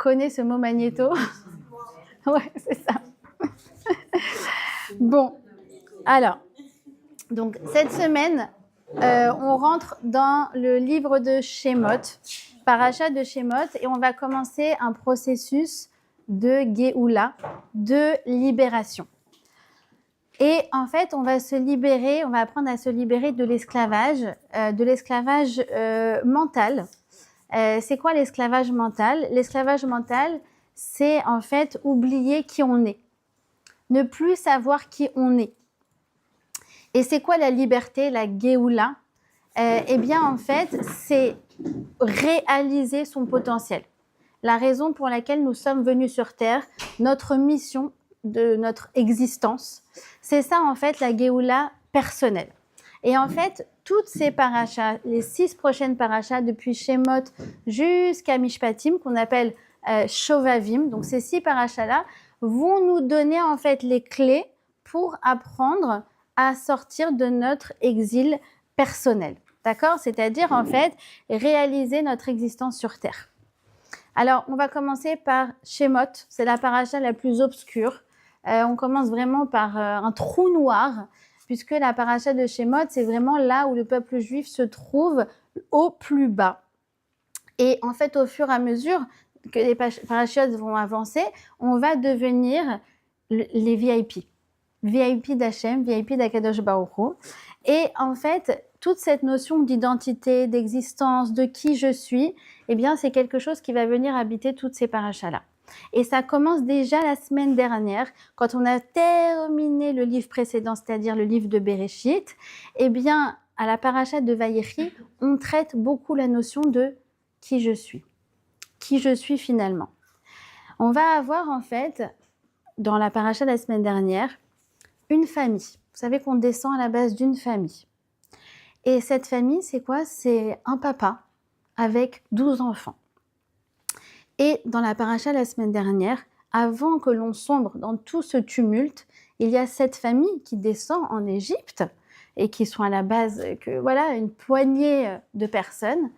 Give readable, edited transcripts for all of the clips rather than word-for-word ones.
connais ce mot magnéto? Ouais, c'est ça. Bon, alors, donc cette semaine, on rentre dans le livre de Shemot, Parasha de Shemot, et on va commencer un processus de Géoula, de libération. Et en fait, on va apprendre à se libérer de l'esclavage mental. C'est quoi l'esclavage mental? L'esclavage mental, c'est en fait oublier qui on est, ne plus savoir qui on est. Et c'est quoi la liberté, la Géoula? Eh bien, en fait, c'est réaliser son potentiel. La raison pour laquelle nous sommes venus sur Terre, notre mission de notre existence, c'est ça, en fait, la Géoula personnelle. Et en fait, toutes ces parachas, les 6 prochaines parachas, depuis Shemot jusqu'à Mishpatim, qu'on appelle Shovavim, donc ces 6 parachas-là, vont nous donner, en fait, les clés pour apprendre à sortir de notre exil personnel. D'accord? C'est-à-dire, en fait, réaliser notre existence sur Terre. Alors, on va commencer par Shemot. C'est la paracha la plus obscure. On commence vraiment par un trou noir, puisque la paracha de Shemot, c'est vraiment là où le peuple juif se trouve au plus bas. Et en fait, au fur et à mesure que les parachutes vont avancer, on va devenir les VIP. VIP d'Hachem, VIP d'Akadosh Baruch Hu. Et en fait, toute cette notion d'identité, d'existence, de qui je suis, eh bien, c'est quelque chose qui va venir habiter toutes ces parachas-là. Et ça commence déjà la semaine dernière, quand on a terminé le livre précédent, c'est-à-dire le livre de Bereshit. Eh bien, à la paracha de Vayechi, on traite beaucoup la notion de qui je suis finalement. On va avoir en fait, dans la paracha de la semaine dernière, une famille. Vous savez qu'on descend à la base d'une famille. Et cette famille, c'est quoi? C'est un papa avec 12 enfants. Et dans la paracha la semaine dernière, avant que l'on sombre dans tout ce tumulte, il y a cette famille qui descend en Égypte et qui sont à la base, une poignée de personnes.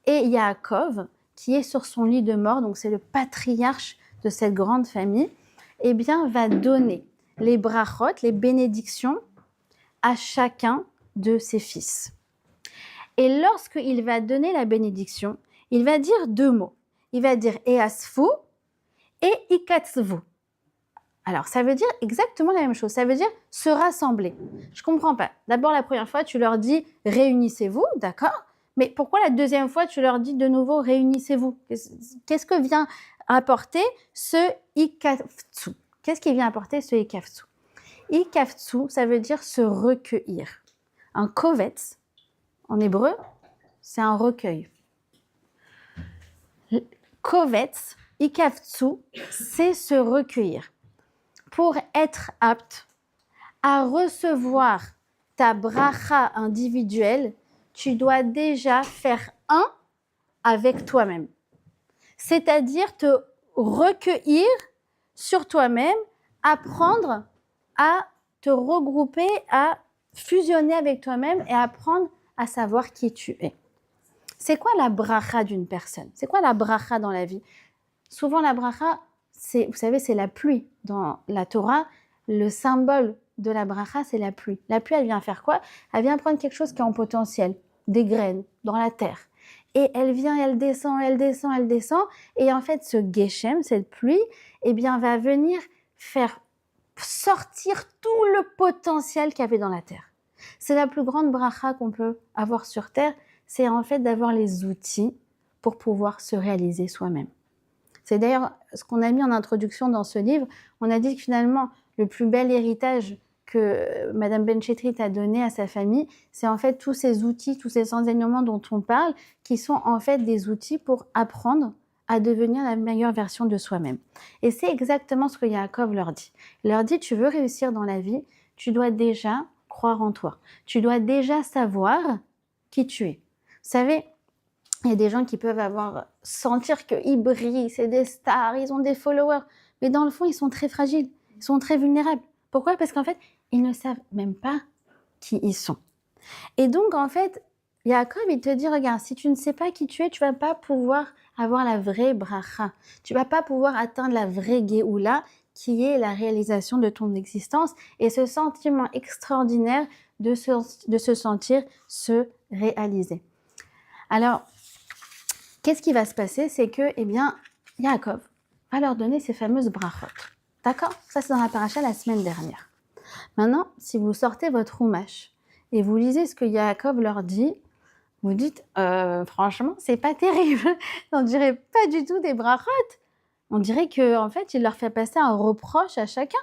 Et Yaakov, qui est sur son lit de mort, donc c'est le patriarche de cette grande famille, eh bien, va donner les brachot, les bénédictions, à chacun de ses fils. Et lorsqu'il va donner la bénédiction, il va dire 2 mots. Il va dire « easfu » et « ikatzvu ». Alors, ça veut dire exactement la même chose. Ça veut dire « se rassembler ». Je ne comprends pas. D'abord, la première fois, tu leur dis « réunissez-vous », d'accord? Mais pourquoi la deuxième fois, tu leur dis de nouveau « réunissez-vous » Qu'est-ce que vient apporter ce « ikatzvu » Qu'est-ce qui vient apporter ce « ikatzvu » Ikatzvu, ça veut dire se recueillir. Un kovetz, en hébreu, c'est un recueil. Kovetz, ikatzvu, c'est se recueillir. Pour être apte à recevoir ta bracha individuelle, tu dois déjà faire un avec toi-même. C'est-à-dire te recueillir sur toi-même, apprendre à te regrouper, à fusionner avec toi-même et apprendre à savoir qui tu es. C'est quoi la bracha d'une personne? C'est quoi la bracha dans la vie? Souvent, la bracha, vous savez, c'est la pluie. Dans la Torah, le symbole de la bracha, c'est la pluie. La pluie, elle vient faire quoi? Elle vient prendre quelque chose qui est en potentiel, des graines, dans la terre. Et elle vient, elle descend. Et en fait, ce Geshem, cette pluie, eh bien, va venir faire sortir tout le potentiel qu'il y avait dans la terre. C'est la plus grande bracha qu'on peut avoir sur terre, c'est en fait d'avoir les outils pour pouvoir se réaliser soi-même. C'est d'ailleurs ce qu'on a mis en introduction dans ce livre. On a dit que finalement, le plus bel héritage que Madame Benchetrit a donné à sa famille, c'est en fait tous ces outils, tous ces enseignements dont on parle, qui sont en fait des outils pour apprendre à devenir la meilleure version de soi-même. Et c'est exactement ce que Yaakov leur dit. Il leur dit, tu veux réussir dans la vie, tu dois déjà croire en toi. Tu dois déjà savoir qui tu es. Vous savez, il y a des gens qui peuvent sentir qu'ils brillent, c'est des stars, ils ont des followers, mais dans le fond, ils sont très fragiles, ils sont très vulnérables. Pourquoi? Parce qu'en fait, ils ne savent même pas qui ils sont. Et donc, en fait, Yaakov, il te dit, regarde, si tu ne sais pas qui tu es, tu ne vas pas pouvoir avoir la vraie bracha. Tu vas pas pouvoir atteindre la vraie Géoula, qui est la réalisation de ton existence et ce sentiment extraordinaire de se sentir se réaliser. Alors, qu'est-ce qui va se passer? C'est que, eh bien, Yaakov va leur donner ces fameuses brachot. D'accord? Ça, c'est dans la paracha la semaine dernière. Maintenant, si vous sortez votre Rumash et vous lisez ce que Yaakov leur dit, vous dites, franchement, c'est pas terrible. On dirait pas du tout des brachot. On dirait qu'en fait, il leur fait passer un reproche à chacun.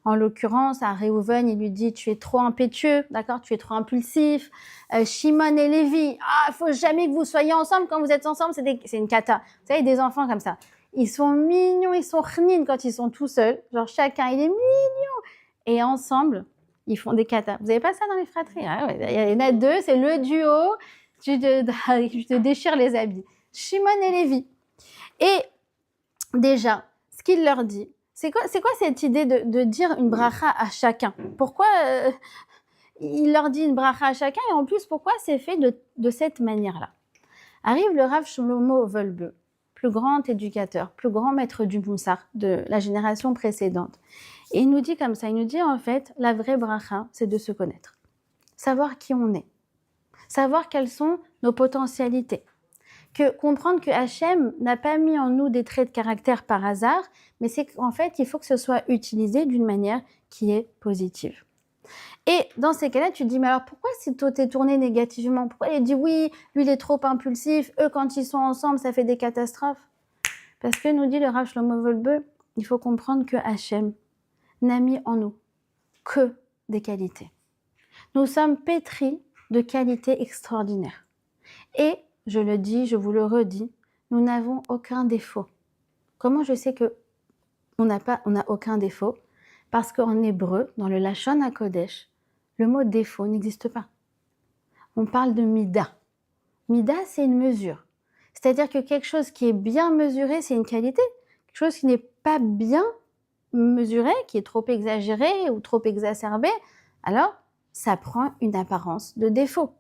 En l'occurrence, à Réhouven, il lui dit « tu es trop impétueux, d'accord, tu es trop impulsif ». Shimon et Lévi « il faut jamais que vous soyez ensemble, quand vous êtes ensemble, c'est une cata ». Vous savez, des enfants comme ça, ils sont mignons, ils sont chnines quand ils sont tout seuls. Genre chacun, il est mignon. Et ensemble, ils font des catas. Vous n'avez pas ça dans les fratries? Il y en a deux, c'est le duo, tu te déchires les habits. Shimon et Lévi. Et déjà, ce qu'il leur dit, c'est quoi cette idée de dire une bracha à chacun? Pourquoi il leur dit une bracha à chacun et en plus, pourquoi c'est fait de cette manière-là? Arrive le Rav Shlomo Wolbe, plus grand éducateur, plus grand maître du Moussar de la génération précédente. Et il nous dit comme ça, il nous dit en fait, la vraie bracha, c'est de se connaître. Savoir qui on est. Savoir quelles sont nos potentialités. Comprendre que Hachem n'a pas mis en nous des traits de caractère par hasard, mais c'est qu'en fait, il faut que ce soit utilisé d'une manière qui est positive. Et dans ces cas-là, tu te dis, mais alors pourquoi si toi t'es tourné négativement? Pourquoi il dit oui, lui il est trop impulsif, eux quand ils sont ensemble, ça fait des catastrophes? Parce que nous dit le Rav Shlomo Wolbe, il faut comprendre que Hachem n'a mis en nous que des qualités. Nous sommes pétris de qualités extraordinaires. Et je le dis, je vous le redis, nous n'avons aucun défaut. Comment je sais que on n'a aucun défaut? Parce qu'en hébreu, dans le Lashon HaKodesh, le mot défaut n'existe pas. On parle de mida. Mida, c'est une mesure. C'est-à-dire que quelque chose qui est bien mesuré, c'est une qualité. Quelque chose qui n'est pas bien mesuré, qui est trop exagéré ou trop exacerbé, alors ça prend une apparence de défaut.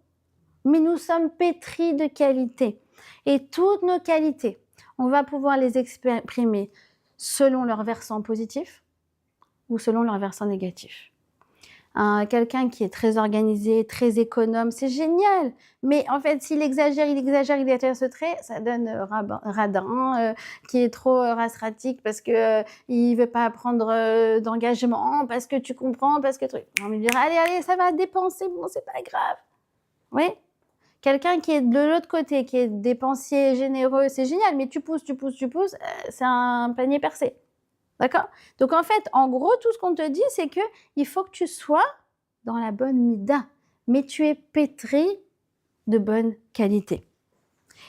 Mais nous sommes pétris de qualités. Et toutes nos qualités, on va pouvoir les exprimer selon leur versant positif ou selon leur versant négatif. Quelqu'un qui est très organisé, très économe, c'est génial. Mais en fait, s'il exagère ce trait, ça donne radin, qui est trop rasratique parce que il veut pas prendre d'engagement, parce que tu comprends, parce que on va lui dire allez, ça va dépenser, bon, c'est pas grave. Oui. Quelqu'un qui est de l'autre côté, qui est dépensier, généreux, c'est génial, mais tu pousses, c'est un panier percé. D'accord? Donc en fait, en gros, tout ce qu'on te dit, c'est que il faut que tu sois dans la bonne mida, mais tu es pétri de bonne qualité.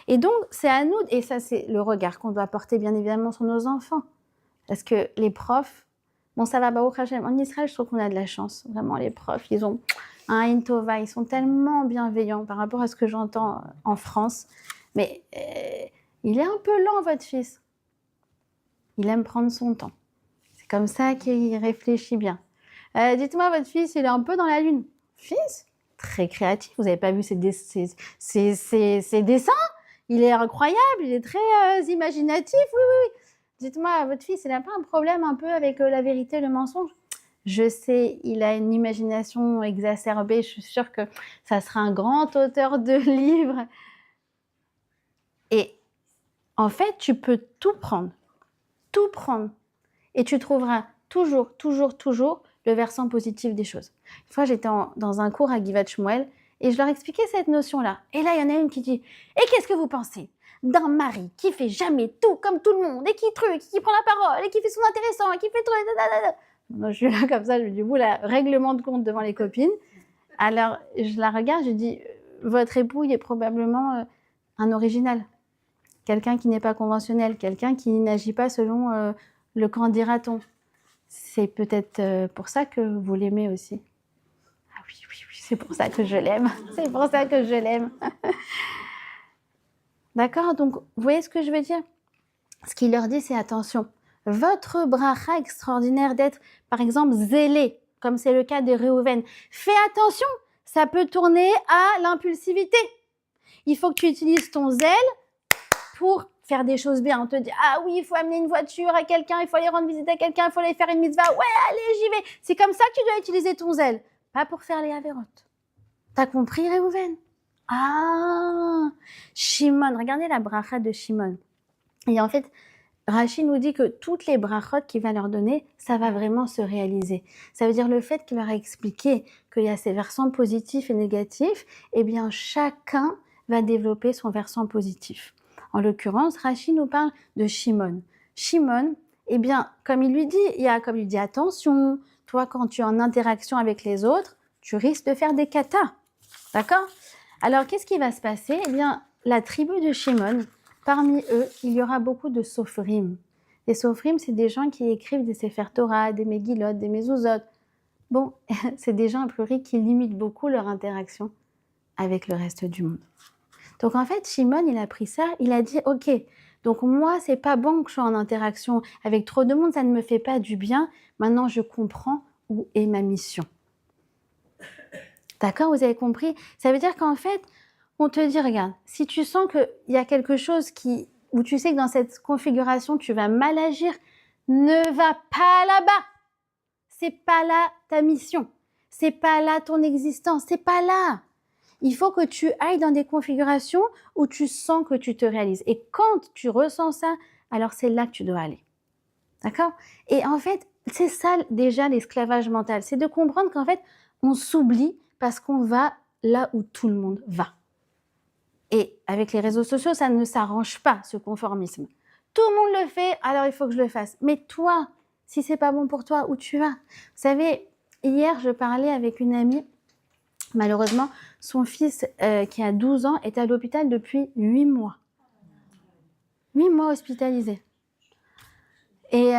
Et donc, c'est à nous, et ça c'est le regard qu'on doit porter bien évidemment sur nos enfants. Parce que les profs, bon ça va, Baruch Hashem, en Israël, je trouve qu'on a de la chance. Vraiment, les profs, ils ont un Ein Tova, ils sont tellement bienveillants par rapport à ce que j'entends en France. Mais il est un peu lent, votre fils. Il aime prendre son temps. C'est comme ça qu'il réfléchit bien. Dites-moi, votre fils, il est un peu dans la lune. Fils, très créatif. Vous n'avez pas vu ses dessins? Il est incroyable, il est très imaginatif. Oui. Dites-moi, votre fils, il n'a pas un problème un peu avec la vérité, le mensonge? Je sais, il a une imagination exacerbée. Je suis sûre que ça sera un grand auteur de livres. Et en fait, tu peux tout prendre. Et tu trouveras toujours le versant positif des choses. Une fois, j'étais dans un cours à Givat Shmuel et je leur expliquais cette notion-là. Et là, il y en a une qui dit « Et qu'est-ce que vous pensez d'un mari qui fait jamais tout comme tout le monde et qui prend la parole et qui fait son intéressant et qui fait tout... » Je suis là comme ça, je me dis « Oula, règlement de compte devant les copines. » Alors, je la regarde, je dis « Votre époux, il est probablement un original. Quelqu'un qui n'est pas conventionnel, quelqu'un qui n'agit pas selon le qu'en dira-t-on. C'est peut-être pour ça que vous l'aimez aussi. » Ah oui, c'est pour ça que je l'aime. C'est pour ça que je l'aime. D'accord? Donc, vous voyez ce que je veux dire? Ce qu'il leur dit, c'est attention. Votre bracha extraordinaire d'être, par exemple, zélé, comme c'est le cas de Réhouven. Fais attention, ça peut tourner à l'impulsivité. Il faut que tu utilises ton zèle pour faire des choses bien. On te dit, ah oui, il faut amener une voiture à quelqu'un, il faut aller rendre visite à quelqu'un, il faut aller faire une mitzvah. Ouais, allez, j'y vais. C'est comme ça que tu dois utiliser ton zèle. Pas pour faire les avérotes. T'as compris, Réhouven? Ah, Shimon. Regardez la bracha de Shimon. Et en fait, Rashi nous dit que toutes les brachot qu'il va leur donner, ça va vraiment se réaliser. Ça veut dire le fait qu'il leur a expliqué qu'il y a ces versants positifs et négatifs, eh bien chacun va développer son versant positif. En l'occurrence, Rashi nous parle de Shimon. Shimon, eh bien, comme il lui dit, attention, toi quand tu es en interaction avec les autres, tu risques de faire des katas. D'accord? Alors, qu'est-ce qui va se passer? Eh bien, la tribu de Shimon, parmi eux, il y aura beaucoup de sofrim. Les sofrim, c'est des gens qui écrivent des Sefer Torah, des Megillot, des Mezuzot. Bon, c'est des gens a priori qui limitent beaucoup leur interaction avec le reste du monde. Donc en fait, Shimon, il a pris ça, il a dit, ok, donc moi, c'est pas bon que je sois en interaction avec trop de monde, ça ne me fait pas du bien. Maintenant, je comprends où est ma mission. D'accord, vous avez compris? Ça veut dire qu'en fait, on te dit, regarde, si tu sens qu'il y a quelque chose où tu sais que dans cette configuration, tu vas mal agir, ne va pas là-bas. C'est pas là ta mission. C'est pas là ton existence. C'est pas là. Il faut que tu ailles dans des configurations où tu sens que tu te réalises. Et quand tu ressens ça, alors c'est là que tu dois aller. D'accord? Et en fait, c'est ça déjà l'esclavage mental. C'est de comprendre qu'en fait, on s'oublie parce qu'on va là où tout le monde va. Et avec les réseaux sociaux, ça ne s'arrange pas, ce conformisme. Tout le monde le fait, alors il faut que je le fasse. Mais toi, si c'est pas bon pour toi, où tu vas? Vous savez, hier, je parlais avec une amie. Malheureusement, son fils, qui a 12 ans, est à l'hôpital depuis 8 mois. 8 mois hospitalisé. Et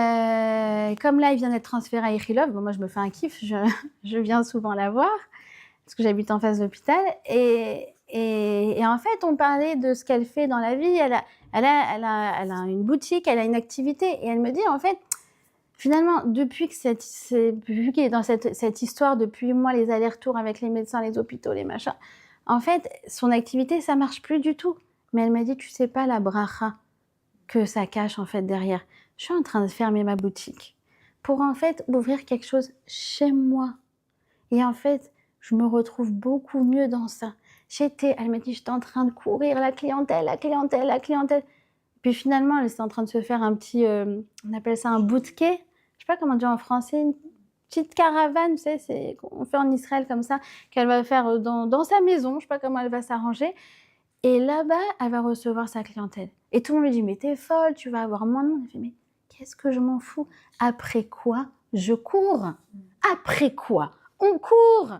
comme là, il vient d'être transféré à Ichilov, bon, moi, je me fais un kiff, je viens souvent la voir, parce que j'habite en face de l'hôpital. Et en fait, on parlait de ce qu'elle fait dans la vie. Elle a une boutique, elle a une activité. Et elle me dit, en fait, finalement, depuis qu'il est dans cette histoire, depuis moi, les allers-retours avec les médecins, les hôpitaux, les machins, en fait, son activité, ça marche plus du tout. Mais elle m'a dit, tu sais pas la bracha que ça cache, en fait, derrière. Je suis en train de fermer ma boutique pour, en fait, ouvrir quelque chose chez moi. Et en fait, je me retrouve beaucoup mieux dans ça. Elle m'a dit, j'étais en train de courir la clientèle. Puis finalement, elle était en train de se faire un petit, on appelle ça un bootquet. Je sais pas comment dire en français, une petite caravane, tu sais, c'est qu'on fait en Israël comme ça, qu'elle va faire dans sa maison. Je sais pas comment elle va s'arranger. Et là-bas, elle va recevoir sa clientèle. Et tout le monde lui dit, mais t'es folle, tu vas avoir moins de monde. Elle fait, mais qu'est-ce que je m'en fous? Après quoi, je cours? Après quoi, on court?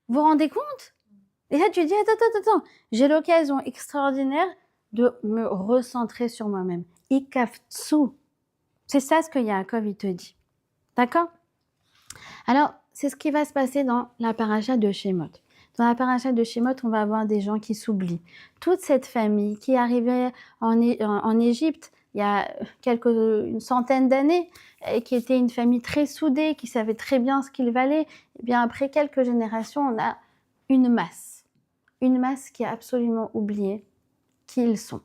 Vous vous rendez compte? Et là, tu dis, attends, j'ai l'occasion extraordinaire de me recentrer sur moi-même. Ikaftsou. C'est ça ce que Yaakov, il te dit. D'accord? Alors, c'est ce qui va se passer dans la paracha de Shemot. Dans la paracha de Shemot, on va avoir des gens qui s'oublient. Toute cette famille qui arrivait en Égypte il y a une centaine d'années, et qui était une famille très soudée, qui savait très bien ce qu'il valait, et bien après quelques générations, on a une masse qui a absolument oublié qui ils sont.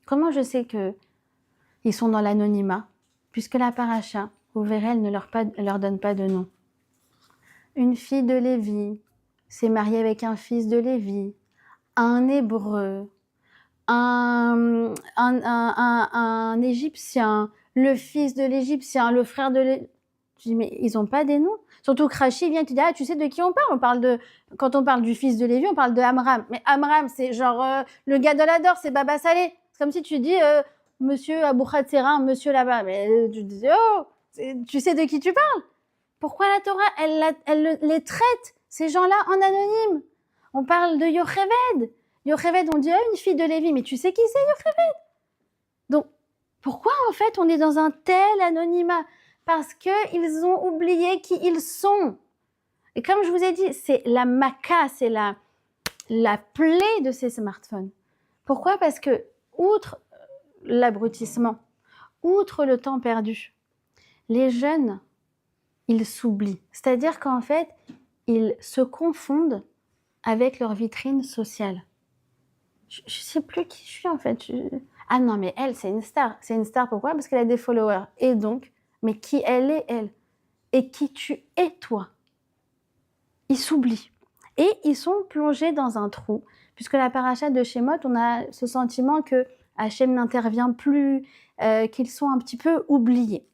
Comment je sais qu'ils sont dans l'anonymat? Puisque la paracha, vous verrez, elle ne leur donne pas de nom. Une fille de Lévi s'est mariée avec un fils de Lévi, un Hébreu, un Égyptien, le fils de l'Égyptien, le frère de l'Égyptien. Je dis, mais ils n'ont pas des noms? Surtout que Rashi vient et te dit, ah, tu sais de qui on parle? Quand on parle du fils de Lévi, on parle de Amram. Mais Amram, c'est genre le gars de l'Ador, c'est Baba Salé. C'est comme si tu dis, monsieur Abou Khatsera, monsieur là-bas. Mais tu dis, oh, tu sais de qui tu parles? Pourquoi la Torah, elle les traite, ces gens-là, en anonyme? On parle de Yocheved. Yocheved, on dit, ah, une fille de Lévi. Mais tu sais qui c'est Yocheved? Donc, pourquoi en fait on est dans un tel anonymat? Parce qu'ils ont oublié qui ils sont. Et comme je vous ai dit, c'est la maca, c'est la plaie de ces smartphones. Pourquoi? Parce que, outre l'abrutissement, outre le temps perdu, les jeunes, ils s'oublient. C'est-à-dire qu'en fait, ils se confondent avec leur vitrine sociale. Je ne sais plus qui je suis en fait. Ah non, mais elle, c'est une star. C'est une star, pourquoi? Parce qu'elle a des followers. Et donc, mais qui elle est, elle? Et qui tu es, toi? Ils s'oublient. Et ils sont plongés dans un trou. Puisque la paracha de Shemot, on a ce sentiment que Hachem n'intervient plus, qu'ils sont un petit peu oubliés.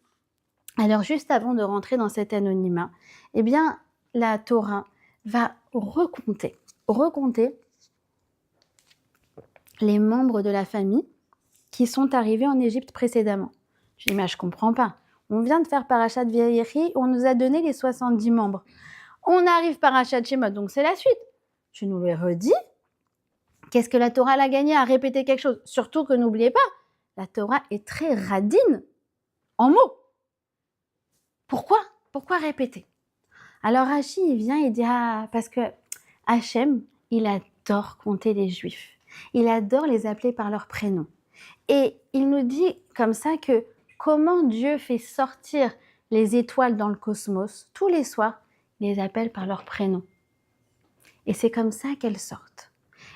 Alors, juste avant de rentrer dans cet anonymat, eh bien, la Torah va recompter les membres de la famille qui sont arrivés en Égypte précédemment. Je dis, mais je comprends pas. On vient de faire Parashat Vayéchi, on nous a donné les 70 membres. On arrive Parashat Shemot, donc c'est la suite. Je nous le redis. Qu'est-ce que la Torah a gagné à répéter quelque chose? Surtout que n'oubliez pas, la Torah est très radine en mots. Pourquoi? Pourquoi répéter? Alors Rashi, il vient et dit, ah, parce que Hachem, il adore compter les Juifs. Il adore les appeler par leur prénom. Et il nous dit comme ça que comment Dieu fait sortir les étoiles dans le cosmos, tous les soirs, il les appelle par leur prénom. Et c'est comme ça qu'elles sortent.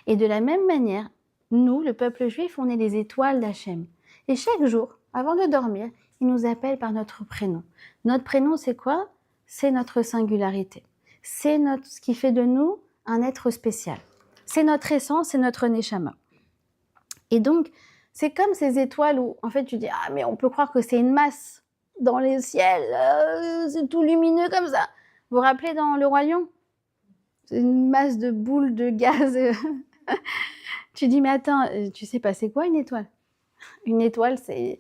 Et de la même manière, nous, le peuple juif, on est les étoiles d'Hachem. Et chaque jour, avant de dormir, il nous appelle par notre prénom. Notre prénom, c'est quoi? C'est notre singularité. C'est ce qui fait de nous un être spécial. C'est notre essence, c'est notre neshama. Et donc, c'est comme ces étoiles où, en fait, tu dis, ah, mais on peut croire que c'est une masse dans les ciels, c'est tout lumineux comme ça. Vous vous rappelez dans Le Roi Lion? C'est une masse de boules de gaz. Tu dis, mais attends, tu sais pas, c'est quoi une étoile? Une étoile, c'est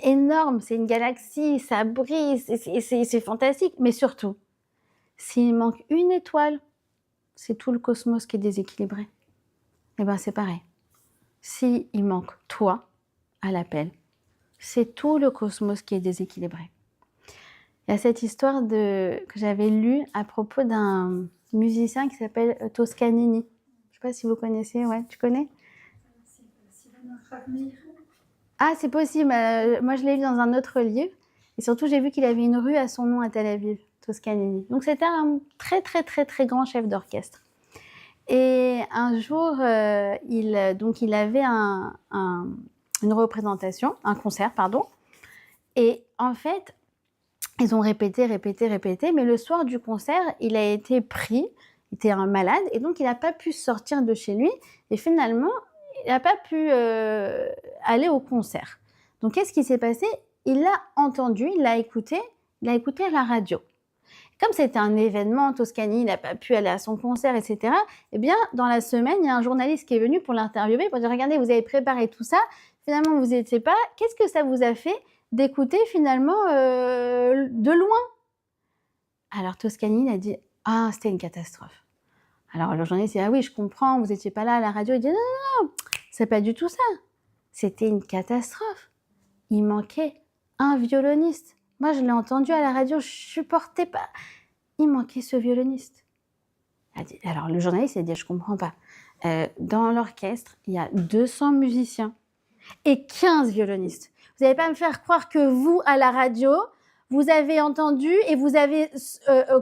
énorme, c'est une galaxie, ça brille, c'est fantastique. Mais surtout, s'il manque une étoile, c'est tout le cosmos qui est déséquilibré. Eh bien, c'est pareil. S'il manque toi à l'appel, c'est tout le cosmos qui est déséquilibré. Il y a cette histoire que j'avais lue à propos d'un musicien qui s'appelle Toscanini. Je ne sais pas si vous connaissez, ouais, tu connais? Ah, c'est possible. Moi, je l'ai vu dans un autre livre. Et surtout, j'ai vu qu'il avait une rue à son nom à Tel Aviv, Toscanini. Donc, c'était un très, très, très, très grand chef d'orchestre. Et un jour, il avait une représentation, un concert, pardon. Et en fait, ils ont répété, mais le soir du concert, il a été pris, il était un malade, et donc il n'a pas pu sortir de chez lui. Et finalement, il n'a pas pu aller au concert. Donc, qu'est-ce qui s'est passé? Il l'a entendu, il l'a écouté à la radio. Comme c'était un événement, Toscani, il n'a pas pu aller à son concert, etc. Eh bien, dans la semaine, il y a un journaliste qui est venu pour l'interviewer, pour dire, regardez, vous avez préparé tout ça, finalement, vous n'y étiez pas. Qu'est-ce que ça vous a fait d'écouter finalement de loin? Alors, Toscani, il a dit, ah, c'était une catastrophe. Alors, le journaliste dit, ah oui, je comprends, vous n'étiez pas là à la radio. Il dit, non, c'est pas du tout ça. C'était une catastrophe. Il manquait un violoniste. Moi, je l'ai entendu à la radio, je supportais pas. Il manquait ce violoniste. Alors, le journaliste a dit, je comprends pas. Dans l'orchestre, il y a 200 musiciens et 15 violonistes. Vous n'allez pas me faire croire que vous, à la radio, vous avez entendu et vous avez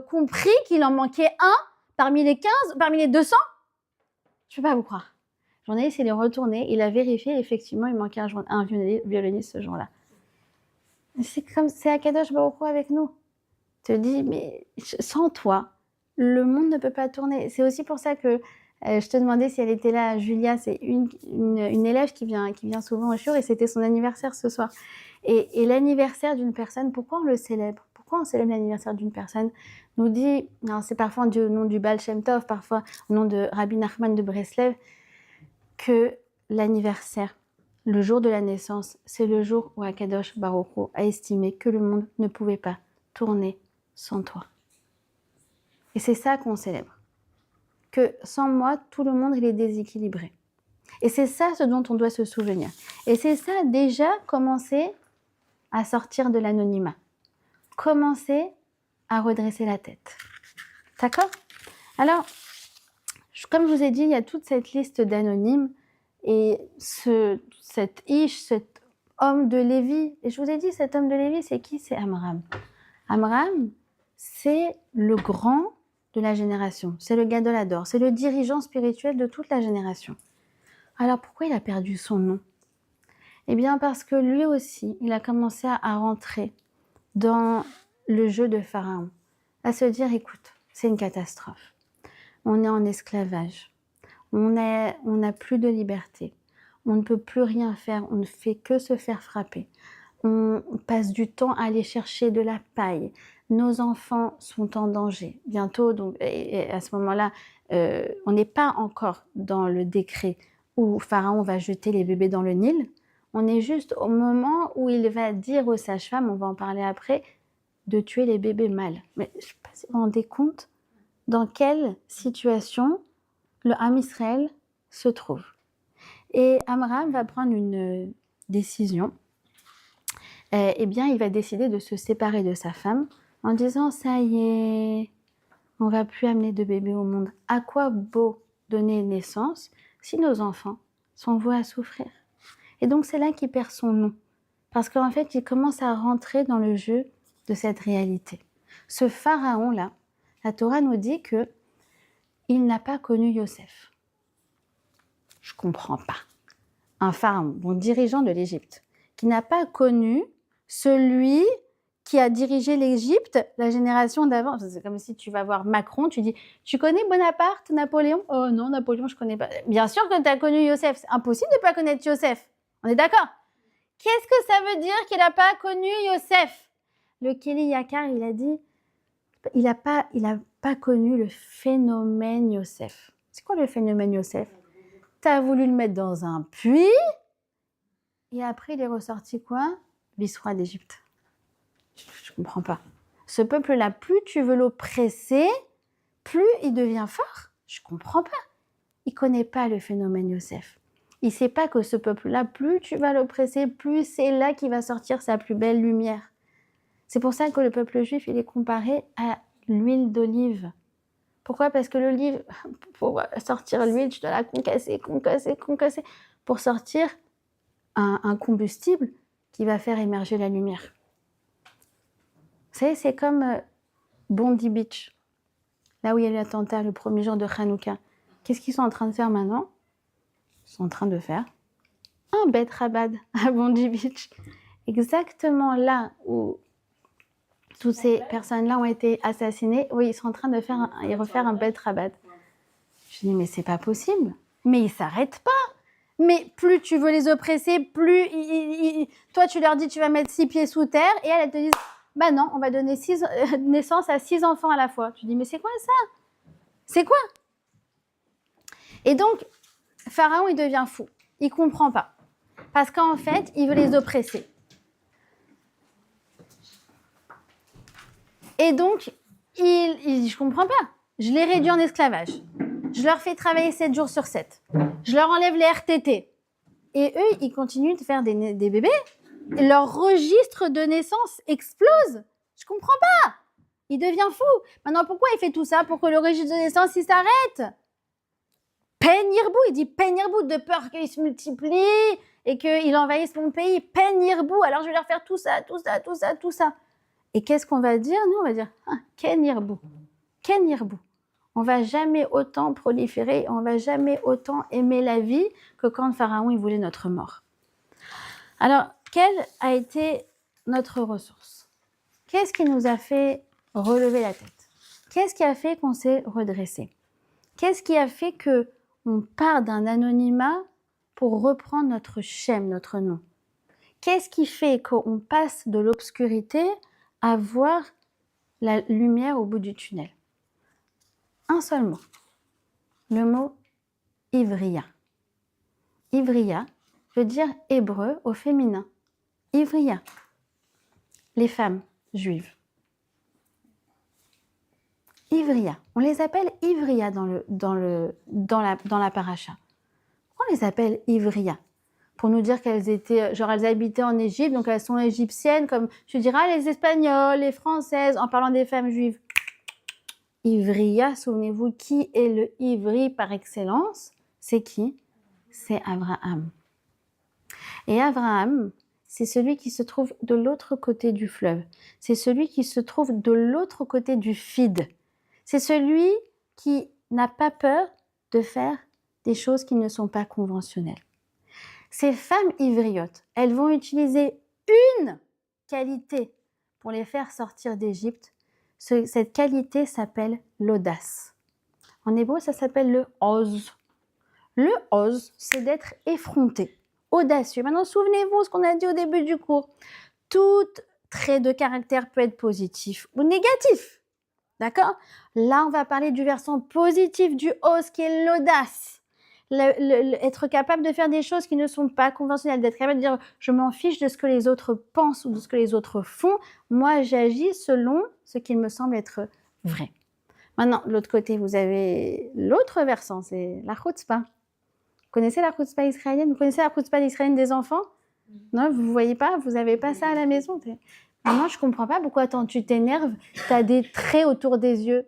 compris qu'il en manquait un parmi les 15, parmi les 200? Je ne peux pas vous croire. Le journaliste, il est retourné, il a vérifié, effectivement, il manquait un violoniste ce jour-là. C'est Akadosh Baruch Hu avec nous. Te dis, mais sans toi, le monde ne peut pas tourner. C'est aussi pour ça que je te demandais si elle était là. Julia, c'est une élève qui vient souvent au shiur et c'était son anniversaire ce soir. Et l'anniversaire d'une personne, pourquoi on le célèbre? Pourquoi on célèbre l'anniversaire d'une personne? Nous dit, c'est parfois au nom du Baal Shem Tov, parfois au nom de Rabbi Nachman de Breslev, que l'anniversaire, le jour de la naissance, c'est le jour où Akadosh Baruch Hu a estimé que le monde ne pouvait pas tourner sans toi. Et c'est ça qu'on célèbre. Que sans moi, tout le monde il est déséquilibré. Et c'est ça ce dont on doit se souvenir. Et c'est ça déjà commencer à sortir de l'anonymat. Commencer à redresser la tête. D'accord? Alors, comme je vous ai dit, il y a toute cette liste d'anonymes et cet homme de Lévi. Et je vous ai dit, cet homme de Lévi, c'est qui? C'est Amram. Amram, c'est le grand de la génération. C'est le Gadol Hador. C'est le dirigeant spirituel de toute la génération. Alors pourquoi il a perdu son nom? Eh bien parce que lui aussi, il a commencé à rentrer dans le jeu de Pharaon, à se dire, écoute, c'est une catastrophe. On est en esclavage, on n'a plus de liberté, on ne peut plus rien faire, on ne fait que se faire frapper. On passe du temps à aller chercher de la paille. Nos enfants sont en danger. Bientôt, donc, et à ce moment-là, on n'est pas encore dans le décret où Pharaon va jeter les bébés dans le Nil. On est juste au moment où il va dire aux sages-femmes, on va en parler après, de tuer les bébés mâles. Mais je ne sais pas si vous vous rendez compte dans quelle situation le Ham Israël se trouve. Et Amram va prendre une décision. Eh bien, il va décider de se séparer de sa femme en disant, ça y est, on ne va plus amener de bébés au monde. À quoi beau donner naissance si nos enfants sont voués à souffrir? Et donc, c'est là qu'il perd son nom. Parce qu'en fait, il commence à rentrer dans le jeu de cette réalité. Ce pharaon-là, la Torah nous dit qu'il n'a pas connu Yosef. Je ne comprends pas. Un pharaon, bon dirigeant de l'Égypte, qui n'a pas connu celui qui a dirigé l'Égypte la génération d'avant. C'est comme si tu vas voir Macron, tu dis, tu connais Bonaparte, Napoléon? Oh non, Napoléon, je ne connais pas. Bien sûr que tu as connu Yosef. C'est impossible de ne pas connaître Yosef. On est d'accord? Qu'est-ce que ça veut dire qu'il n'a pas connu Yosef? Le Keli Yakar, il a dit, il n'a pas connu le phénomène Yosef. C'est quoi le phénomène Yosef? Tu as voulu le mettre dans un puits, et après il est ressorti quoi? Vice-roi d'Égypte. Je ne comprends pas. Ce peuple-là, plus tu veux l'oppresser, plus il devient fort. Je ne comprends pas. Il ne connaît pas le phénomène Yosef. Il ne sait pas que ce peuple-là, plus tu vas l'oppresser, plus c'est là qu'il va sortir sa plus belle lumière. C'est pour ça que le peuple juif, il est comparé à l'huile d'olive. Pourquoi? Parce que l'olive, pour sortir l'huile, tu dois la concasser, pour sortir un combustible qui va faire émerger la lumière. Vous savez, c'est comme Bondi Beach, là où il y a eu l'attentat le premier jour de Hanouka. Qu'est-ce qu'ils sont en train de faire maintenant? Ils sont en train de faire un Bet Rabad à Bondi Beach. Exactement là où toutes ces personnes-là ont été assassinées, oui, ils sont en train de refaire un Bet Rabad. Je dis, mais c'est pas possible. Mais ils s'arrêtent pas. Mais plus tu veux les oppresser, plus toi tu leur dis tu vas mettre 6 pieds sous terre, et elles te disent bah non, on va donner naissance à 6 enfants à la fois. Tu dis mais c'est quoi ça? C'est quoi? Et donc Pharaon il devient fou, il comprend pas, parce qu'en fait il veut les oppresser. Et donc il dit je comprends pas, je les réduis en esclavage. Je leur fais travailler 7 jours sur 7. Je leur enlève les RTT. Et eux, ils continuent de faire des bébés. Et leur registre de naissance explose. Je comprends pas. Il devient fou. Maintenant, pourquoi il fait tout ça? Pour que le registre de naissance, il s'arrête. Penyirbou, il dit Penyirbou, de peur qu'il se multiplie et qu'il envahisse mon pays. Penyirbou, alors je vais leur faire tout ça. Et qu'est-ce qu'on va dire? Nous, on va dire Kenyirbou. Kenyirbou. On ne va jamais autant proliférer, on ne va jamais autant aimer la vie que quand Pharaon il voulait notre mort. Alors, quelle a été notre ressource? Qu'est-ce qui nous a fait relever la tête? Qu'est-ce qui a fait qu'on s'est redressé? Qu'est-ce qui a fait qu'on part d'un anonymat pour reprendre notre shem, notre nom? Qu'est-ce qui fait qu'on passe de l'obscurité à voir la lumière au bout du tunnel? Un seul mot, le mot ivriya. Ivriya veut dire hébreu au féminin. Ivriya, les femmes juives. Ivriya, on les appelle Ivriya dans la paracha. Pourquoi on les appelle Ivriya? Pour nous dire qu'elles étaient, genre elles habitaient en Égypte, donc elles sont égyptiennes, comme tu diras les Espagnoles, les Françaises, en parlant des femmes juives. Ivriya, souvenez-vous, qui est le Ivri par excellence? C'est qui? C'est Abraham. Et Abraham, c'est celui qui se trouve de l'autre côté du fleuve. C'est celui qui se trouve de l'autre côté du Fid. C'est celui qui n'a pas peur de faire des choses qui ne sont pas conventionnelles. Ces femmes ivriotes, elles vont utiliser une qualité pour les faire sortir d'Égypte. Cette qualité s'appelle l'audace. En hébreu, ça s'appelle le oz. Le oz, c'est d'être effronté, audacieux. Maintenant, souvenez-vous ce qu'on a dit au début du cours. Tout trait de caractère peut être positif ou négatif. D'accord? Là, on va parler du versant positif du oz, qui est l'audace. Être capable de faire des choses qui ne sont pas conventionnelles, d'être capable de dire je m'en fiche de ce que les autres pensent ou de ce que les autres font, moi j'agis selon ce qu'il me semble être vrai. Maintenant, de l'autre côté, vous avez l'autre versant, c'est la chutzpah. Vous connaissez la chutzpah israélienne? Vous connaissez la chutzpah israélienne des enfants? Non, vous ne voyez pas? Vous n'avez pas ça à la maison? Maman, je ne comprends pas pourquoi tu t'énerves, tu as des traits autour des yeux.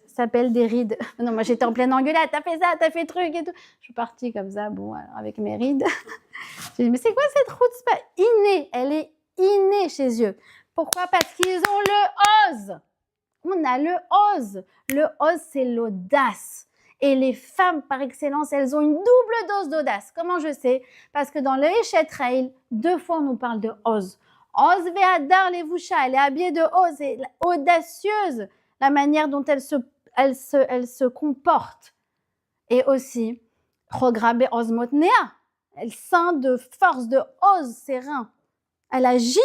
Ça s'appelle des rides. Non, moi j'étais en pleine engueulade, t'as fait ça, t'as fait truc et tout. Je suis partie comme ça, bon, alors, avec mes rides. J'ai dit, mais c'est quoi cette chutzpah innée? Elle est innée chez eux. Pourquoi? Parce qu'ils ont le oz. On a le oz. Le oz, c'est l'audace. Et les femmes, par excellence, elles ont une double dose d'audace. Comment je sais? Parce que dans le Eshet Raïl, 2 fois on nous parle de oz. Oz ve'adar levusha, elle est habillée de oz, et audacieuse, la manière dont elle se comporte. Et aussi, Chograbe Ozmotnea, elle sent de force, de oz ses reins. Elle agit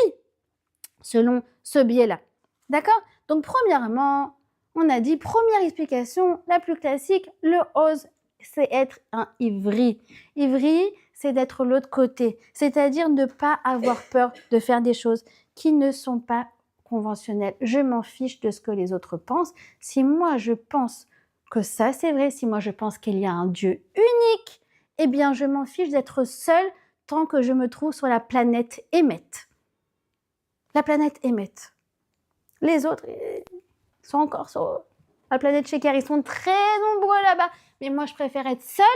selon ce biais-là. D'accord? Donc, premièrement, on a dit, première explication, la plus classique, le oz, c'est être un ivri. Ivri, c'est d'être l'autre côté, c'est-à-dire ne pas avoir peur de faire des choses qui ne sont pas conventionnelles. Je m'en fiche de ce que les autres pensent. Si moi, je pense que ça, c'est vrai, si moi, je pense qu'il y a un Dieu unique, eh bien, je m'en fiche d'être seule tant que je me trouve sur la planète Hémet. La planète Hémet. Les autres sont encore sur la planète Sheker. Ils sont très nombreux là-bas. Mais moi, je préfère être seule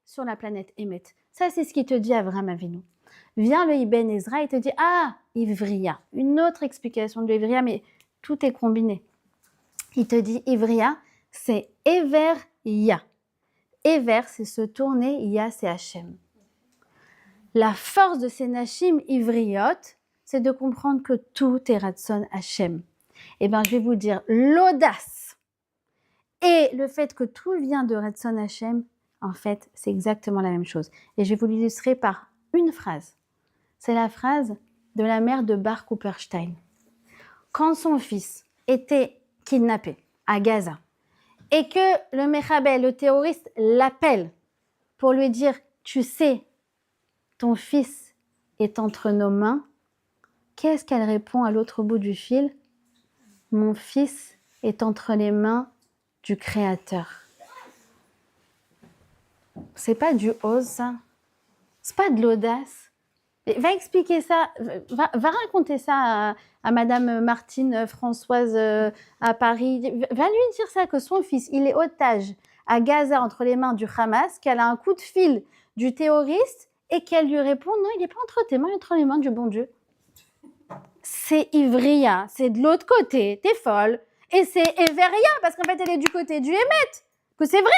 sur la planète Hémet. Ça, c'est ce qu'il te dit Avraham Avinu. Vient le Ibn Ezra et te dit, ah, Ivriya. Une autre explication de Ivriya, mais tout est combiné. Il te dit, Ivriya, c'est Ever Ya. Ever, c'est se tourner, Ya, c'est Hachem. La force de ces Nashim Ivriyot, c'est de comprendre que tout est Ratson Hachem. Eh bien, je vais vous dire, l'audace et le fait que tout vient de Ratson Hachem, en fait, c'est exactement la même chose. Et je vais vous l'illustrer par une phrase. C'est la phrase de la mère de Bar Cooperstein. Quand son fils était kidnappé à Gaza et que le Mechabel, le terroriste, l'appelle pour lui dire « Tu sais, ton fils est entre nos mains », qu'est-ce qu'elle répond à l'autre bout du fil? « Mon fils est entre les mains du Créateur ». C'est pas du ose, ça. C'est pas de l'audace. Va expliquer ça, va raconter ça à Madame Martine Françoise à Paris. Va lui dire ça, que son fils, il est otage à Gaza entre les mains du Hamas, qu'elle a un coup de fil du terroriste et qu'elle lui répond « Non, il n'est pas entre tes mains, il est entre les mains du bon Dieu ». C'est Ivriya, c'est de l'autre côté, t'es folle. Et c'est Everia, parce qu'en fait, elle est du côté du Hémet, que c'est vrai.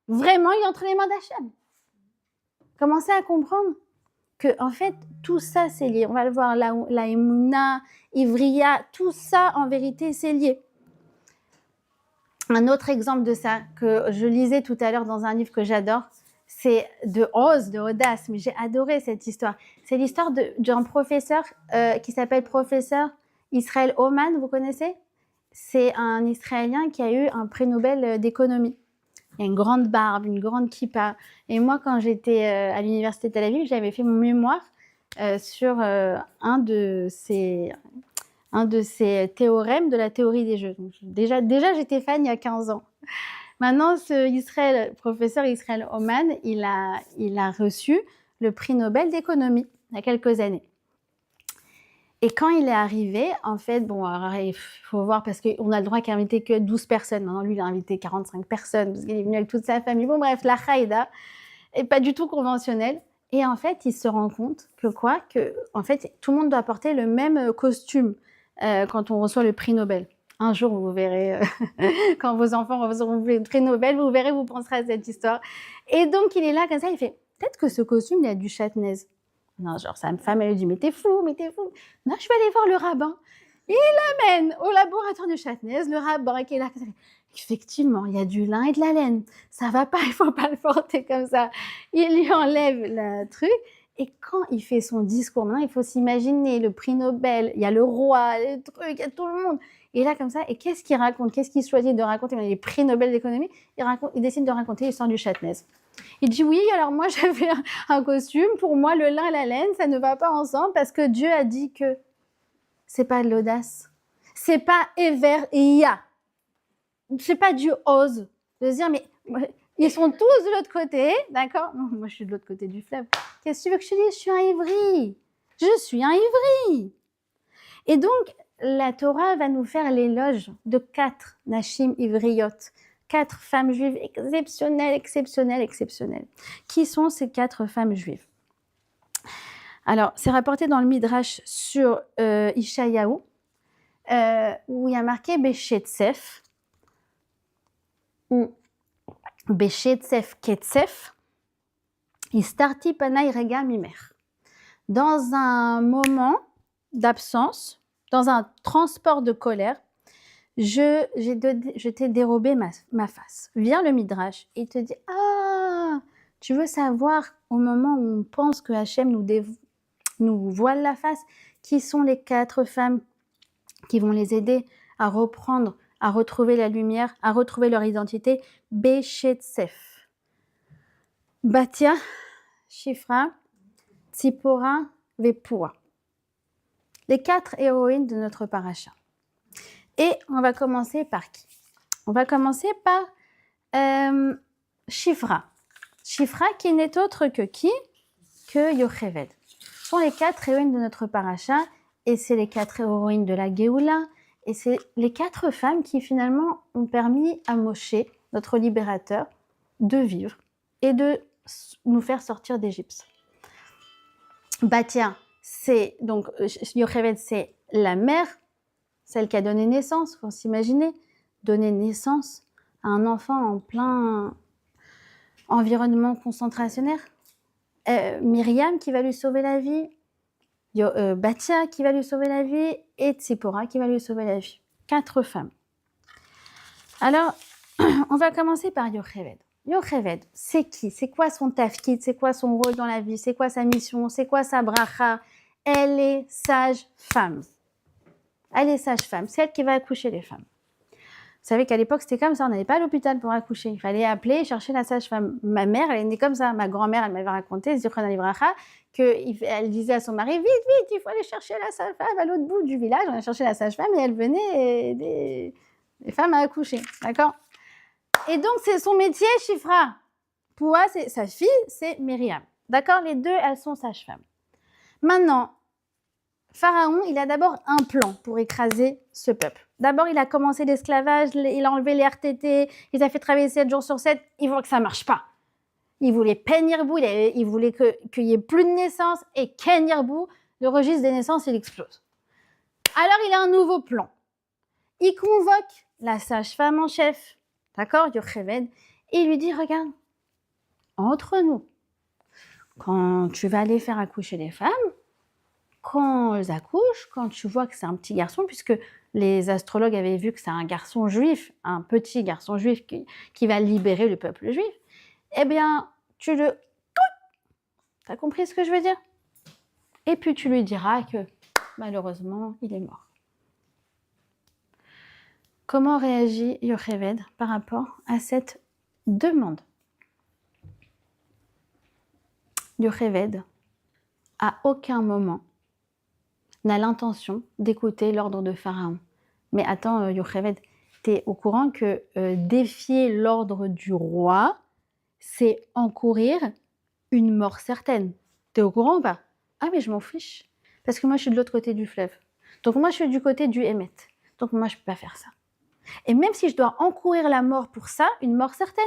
Vraiment, il est entre les mains d'Hachem. Commencez à comprendre que, en fait, tout ça, c'est lié. On va le voir, la Emouna, Ivriya, tout ça, en vérité, c'est lié. Un autre exemple de ça, que je lisais tout à l'heure dans un livre que j'adore, c'est de Oz, de audace, mais j'ai adoré cette histoire. C'est l'histoire d'un professeur qui s'appelle professeur Israël Oman, vous connaissez? C'est un Israélien qui a eu un prix Nobel d'économie. Il a une grande barbe, une grande kippa. Et moi, quand j'étais à l'université de Tel Aviv, j'avais fait mon mémoire sur un de ces théorèmes de la théorie des jeux. Donc, déjà j'étais fan il y a 15 ans. Maintenant, professeur Israël Oman, il a reçu le prix Nobel d'économie il y a quelques années. Et quand il est arrivé, en fait, bon, alors, il faut voir parce qu'on a le droit qu'il n'invite que 12 personnes. Maintenant, lui, il a invité 45 personnes parce qu'il est venu avec toute sa famille. Bon, bref, la Haïda n'est pas du tout conventionnelle. Et en fait, il se rend compte que en fait, tout le monde doit porter le même costume quand on reçoit le prix Nobel. Un jour, vous verrez, quand vos enfants recevront le prix Nobel, vous verrez, vous penserez à cette histoire. Et donc, il est là comme ça, il fait, peut-être que ce costume, il a du châtenaise. Non, genre, sa femme, elle lui dit, mais t'es fou, mais t'es fou. Non, je vais aller voir le rabbin. Il l'amène au laboratoire de châtenaise, le rabbin qui est là. Effectivement, il y a du lin et de la laine. Ça va pas, il faut pas le porter comme ça. Il lui enlève le truc. Et quand il fait son discours, maintenant, il faut s'imaginer le prix Nobel, il y a le roi, les trucs, il y a tout le monde. Et là, comme ça, et qu'est-ce qu'il raconte? Qu'est-ce qu'il choisit de raconter? Les prix Nobel d'économie, il décide de raconter l'histoire du châtenaise. Il dit oui, alors moi j'avais un costume, pour moi le lin et la laine, ça ne va pas ensemble parce que Dieu a dit que c'est pas de l'audace. C'est pas Ever et Ia. C'est pas Dieu ose de se dire mais ils sont tous de l'autre côté, d'accord? Moi je suis de l'autre côté du fleuve. Qu'est-ce que tu veux que je te dise? Je suis un ivri. Je suis un ivri. Et donc la Torah va nous faire l'éloge de 4 Nashim Ivriyot, 4 femmes juives exceptionnelles, exceptionnelles, exceptionnelles. Qui sont ces 4 femmes juives? Alors, c'est rapporté dans le Midrash sur Ishayahu, où il y a marqué Beshetzef, ou Beshetzef Ketzef, Istarti Panay Rega Mimer. Dans un moment d'absence, dans un transport de colère, je t'ai dérobé ma face. Vient le Midrash et te dit « Ah, tu veux savoir au moment où on pense que Hachem nous voile la face, qui sont les 4 femmes qui vont les aider à reprendre, à retrouver la lumière, à retrouver leur identité. Beshetzef, Batia, Shifra, Tzipora, Vepua. Les 4 héroïnes de notre paracha. Et on va commencer par qui? On va commencer par Shifra. Shifra qui n'est autre que qui? Que Yocheved. Ce sont les 4 héroïnes de notre paracha et c'est les 4 héroïnes de la Géoula et c'est les 4 femmes qui finalement ont permis à Moshe, notre libérateur, de vivre et de nous faire sortir d'Égypte. Batia, c'est donc Yocheved, c'est la mère, celle qui a donné naissance, il faut s'imaginer, donner naissance à un enfant en plein environnement concentrationnaire. Myriam qui va lui sauver la vie, Batia qui va lui sauver la vie et Tzipora qui va lui sauver la vie. 4 femmes. Alors, on va commencer par Yocheved. Yocheved, c'est qui? C'est quoi son tafkid? C'est quoi son rôle dans la vie? C'est quoi sa mission? C'est quoi sa bracha? Elle est sage-femme. Elle est sage-femme. C'est elle qui va accoucher les femmes. Vous savez qu'à l'époque, c'était comme ça. On n'allait pas à l'hôpital pour accoucher. Il fallait appeler, chercher la sage-femme. Ma mère, elle est née comme ça. Ma grand-mère, elle m'avait raconté, Zichron Livracha, qu'elle disait à son mari, vite, vite, il faut aller chercher la sage-femme à l'autre bout du village. On a cherché la sage-femme et elle venait aider les femmes à accoucher. D'accord? Et donc, c'est son métier, Shifra. Poua, c'est sa fille, c'est Myriam. D'accord? Les deux, elles sont sages-femmes. Maintenant, Pharaon, il a d'abord un plan pour écraser ce peuple. D'abord, il a commencé l'esclavage, il a enlevé les RTT, il a fait travailler 7 jours sur 7, il voit que ça ne marche pas. Il voulait Penyirbu, il voulait qu'il n'y ait plus de naissance, et Kenyirbu, le registre des naissances, il explose. Alors, il a un nouveau plan. Il convoque la sage-femme en chef, d'accord, Yocheved, et il lui dit, regarde, entre nous, quand tu vas aller faire accoucher les femmes, quand elles accouchent, quand tu vois que c'est un petit garçon, puisque les astrologues avaient vu que c'est un garçon juif, un petit garçon juif qui va libérer le peuple juif, eh bien, tu le... T'as compris ce que je veux dire? Et puis tu lui diras que, malheureusement, il est mort. Comment réagit Yocheved par rapport à cette demande? Yocheved, à aucun moment, n'a l'intention d'écouter l'ordre de Pharaon. Mais attends, Yocheved, t'es au courant que défier l'ordre du roi, c'est encourir une mort certaine. T'es au courant ou pas? Ah mais je m'en fiche, parce que moi je suis de l'autre côté du fleuve. Donc moi je suis du côté du Hémet. Donc moi je peux pas faire ça. Et même si je dois encourir la mort pour ça, une mort certaine,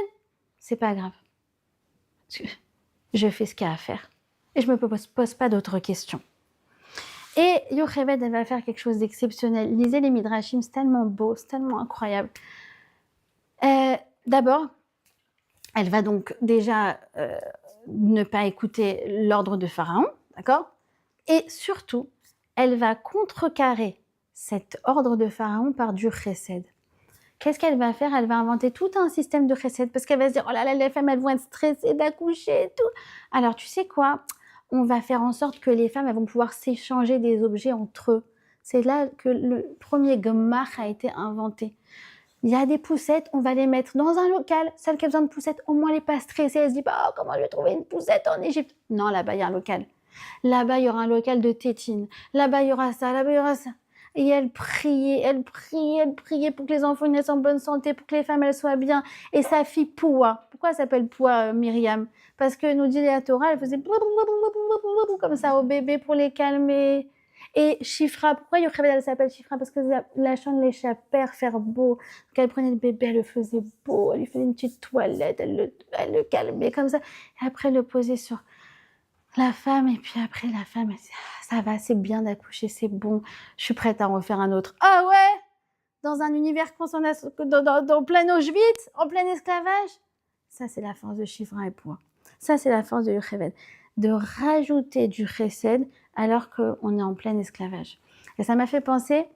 c'est pas grave. Parce que je fais ce qu'il y a à faire. Et je me pose pas d'autres questions. Et Yocheved, elle va faire quelque chose d'exceptionnel. Lisez les Midrashim, c'est tellement beau, c'est tellement incroyable. D'abord, elle va donc déjà ne pas écouter l'ordre de Pharaon, d'accord? Et surtout, elle va contrecarrer cet ordre de Pharaon par du chesed. Qu'est-ce qu'elle va faire? Elle va inventer tout un système de chesed parce qu'elle va se dire, oh là là, les femmes, elles vont être stressées d'accoucher et tout. Alors, tu sais quoi? On va faire en sorte que les femmes, elles vont pouvoir s'échanger des objets entre eux. C'est là que le premier gemach a été inventé. Il y a des poussettes, on va les mettre dans un local. Celle qui a besoin de poussettes, au moins elle n'est pas stressée. Elle se dit pas, oh, comment je vais trouver une poussette en Égypte? Non, là-bas, il y a un local. Là-bas, il y aura un local de tétine. Là-bas, il y aura ça. Là-bas, il y aura ça. Et elle priait pour que les enfants naissent en bonne santé, pour que les femmes, elles soient bien. Et sa fille Poua. Pourquoi elle s'appelle Poua, Myriam? Parce que nous dit la Torah, elle faisait comme ça au bébé pour les calmer. Et Shifra, pourquoi Yocheved elle s'appelle Shifra? Parce que la chambre l'échappait, faire beau. Donc elle prenait le bébé, elle le faisait beau, elle lui faisait une petite toilette, elle le calmait comme ça. Et après, elle le posait sur la femme, et puis après, la femme, elle dit, ah, ça va, c'est bien d'accoucher, c'est bon, je suis prête à en refaire un autre. Ah ouais? Dans un univers dans plein Auschwitz, en plein esclavage? Ça, c'est la force de Shifra et Poua. Ça, c'est la force de Yocheved. De rajouter du chesed alors qu'on est en plein esclavage. Et ça m'a fait penser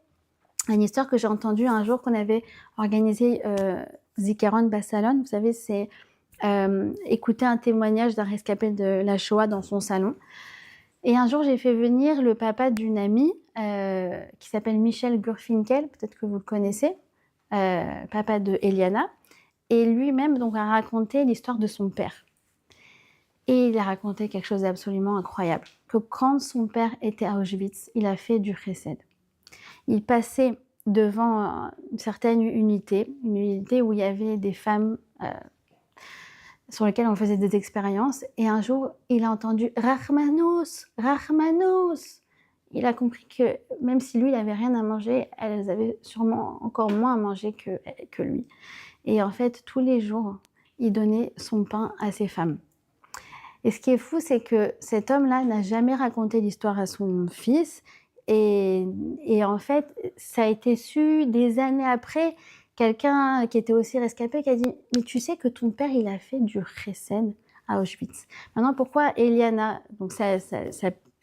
à une histoire que j'ai entendue un jour qu'on avait organisé Zikaron Bassalon. Vous savez, c'est écouter un témoignage d'un rescapé de la Shoah dans son salon. Et un jour, j'ai fait venir le papa d'une amie qui s'appelle Michel Gurfinkel, peut-être que vous le connaissez, papa de Eliana. Et lui-même donc, a raconté l'histoire de son père. Et il a raconté quelque chose d'absolument incroyable, que quand son père était à Auschwitz, il a fait du chesed. Il passait devant une certaine unité, une unité où il y avait des femmes sur lesquelles on faisait des expériences, et un jour, il a entendu « Rachmanos, Rachmanos ». Il a compris que même si lui, il n'avait rien à manger, elles avaient sûrement encore moins à manger que lui. Et en fait, tous les jours, il donnait son pain à ces femmes. Et ce qui est fou, c'est que cet homme-là n'a jamais raconté l'histoire à son fils. Et en fait, ça a été su des années après, quelqu'un qui était aussi rescapé qui a dit « Mais tu sais que ton père, il a fait du chesed à Auschwitz. » Maintenant, pourquoi Eliana, donc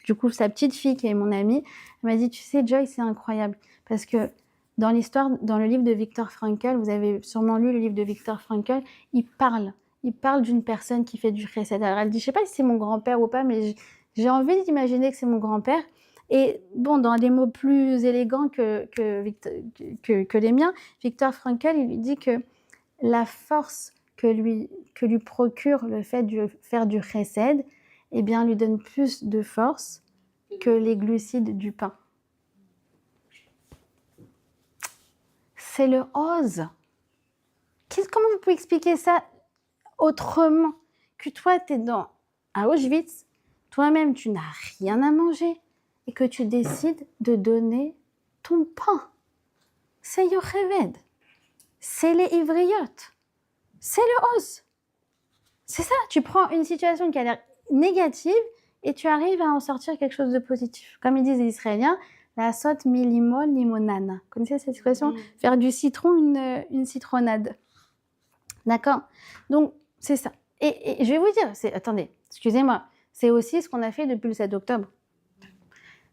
du coup, sa petite fille qui est mon amie, elle m'a dit « Tu sais, Joy, c'est incroyable. » Parce que dans l'histoire, dans le livre de Viktor Frankl, vous avez sûrement lu le livre de Viktor Frankl, il parle d'une personne qui fait du chesed. Alors elle dit, je sais pas si c'est mon grand-père ou pas, mais j'ai envie d'imaginer que c'est mon grand-père. Et bon, dans des mots plus élégants que les miens, Viktor Frankl, il lui dit que la force que lui procure le fait de faire du chesed, eh bien, lui donne plus de force que les glucides du pain. C'est le ose. Comment vous pouvez expliquer ça autrement que toi, tu es à Auschwitz, toi-même, tu n'as rien à manger et que tu décides de donner ton pain? C'est Yocheved. C'est les Ivriotes. C'est le os. C'est ça, tu prends une situation qui a l'air négative et tu arrives à en sortir quelque chose de positif. Comme ils disent les Israéliens, la sot mi limon limonana. Vous connaissez cette expression? Faire du citron une citronnade. D'accord? Donc, c'est ça. Et je vais vous dire, attendez, excusez-moi, c'est aussi ce qu'on a fait depuis le 7 octobre.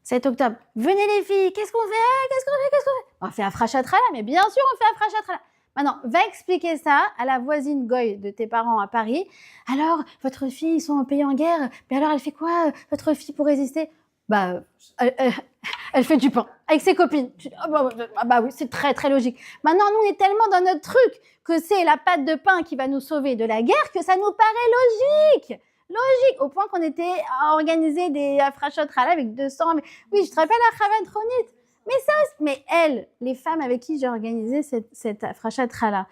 7 octobre, venez les filles, qu'est-ce qu'on fait? On fait Afrashatrala, mais bien sûr on fait Afrashatrala. Maintenant, va expliquer ça à la voisine goy de tes parents à Paris. Alors, votre fille, ils sont en pays en guerre, mais alors elle fait quoi, votre fille, pour résister? Bah, elle fait du pain avec ses copines. Bah oui, c'est très très logique. Maintenant, nous, on est tellement dans notre truc que c'est la pâte de pain qui va nous sauver de la guerre que ça nous paraît logique. Logique, au point qu'on était à organiser des afrashotrala avec 200... Oui, je te rappelle la Chavatronite. Mais elles, les femmes avec qui j'ai organisé cette afrashotrala,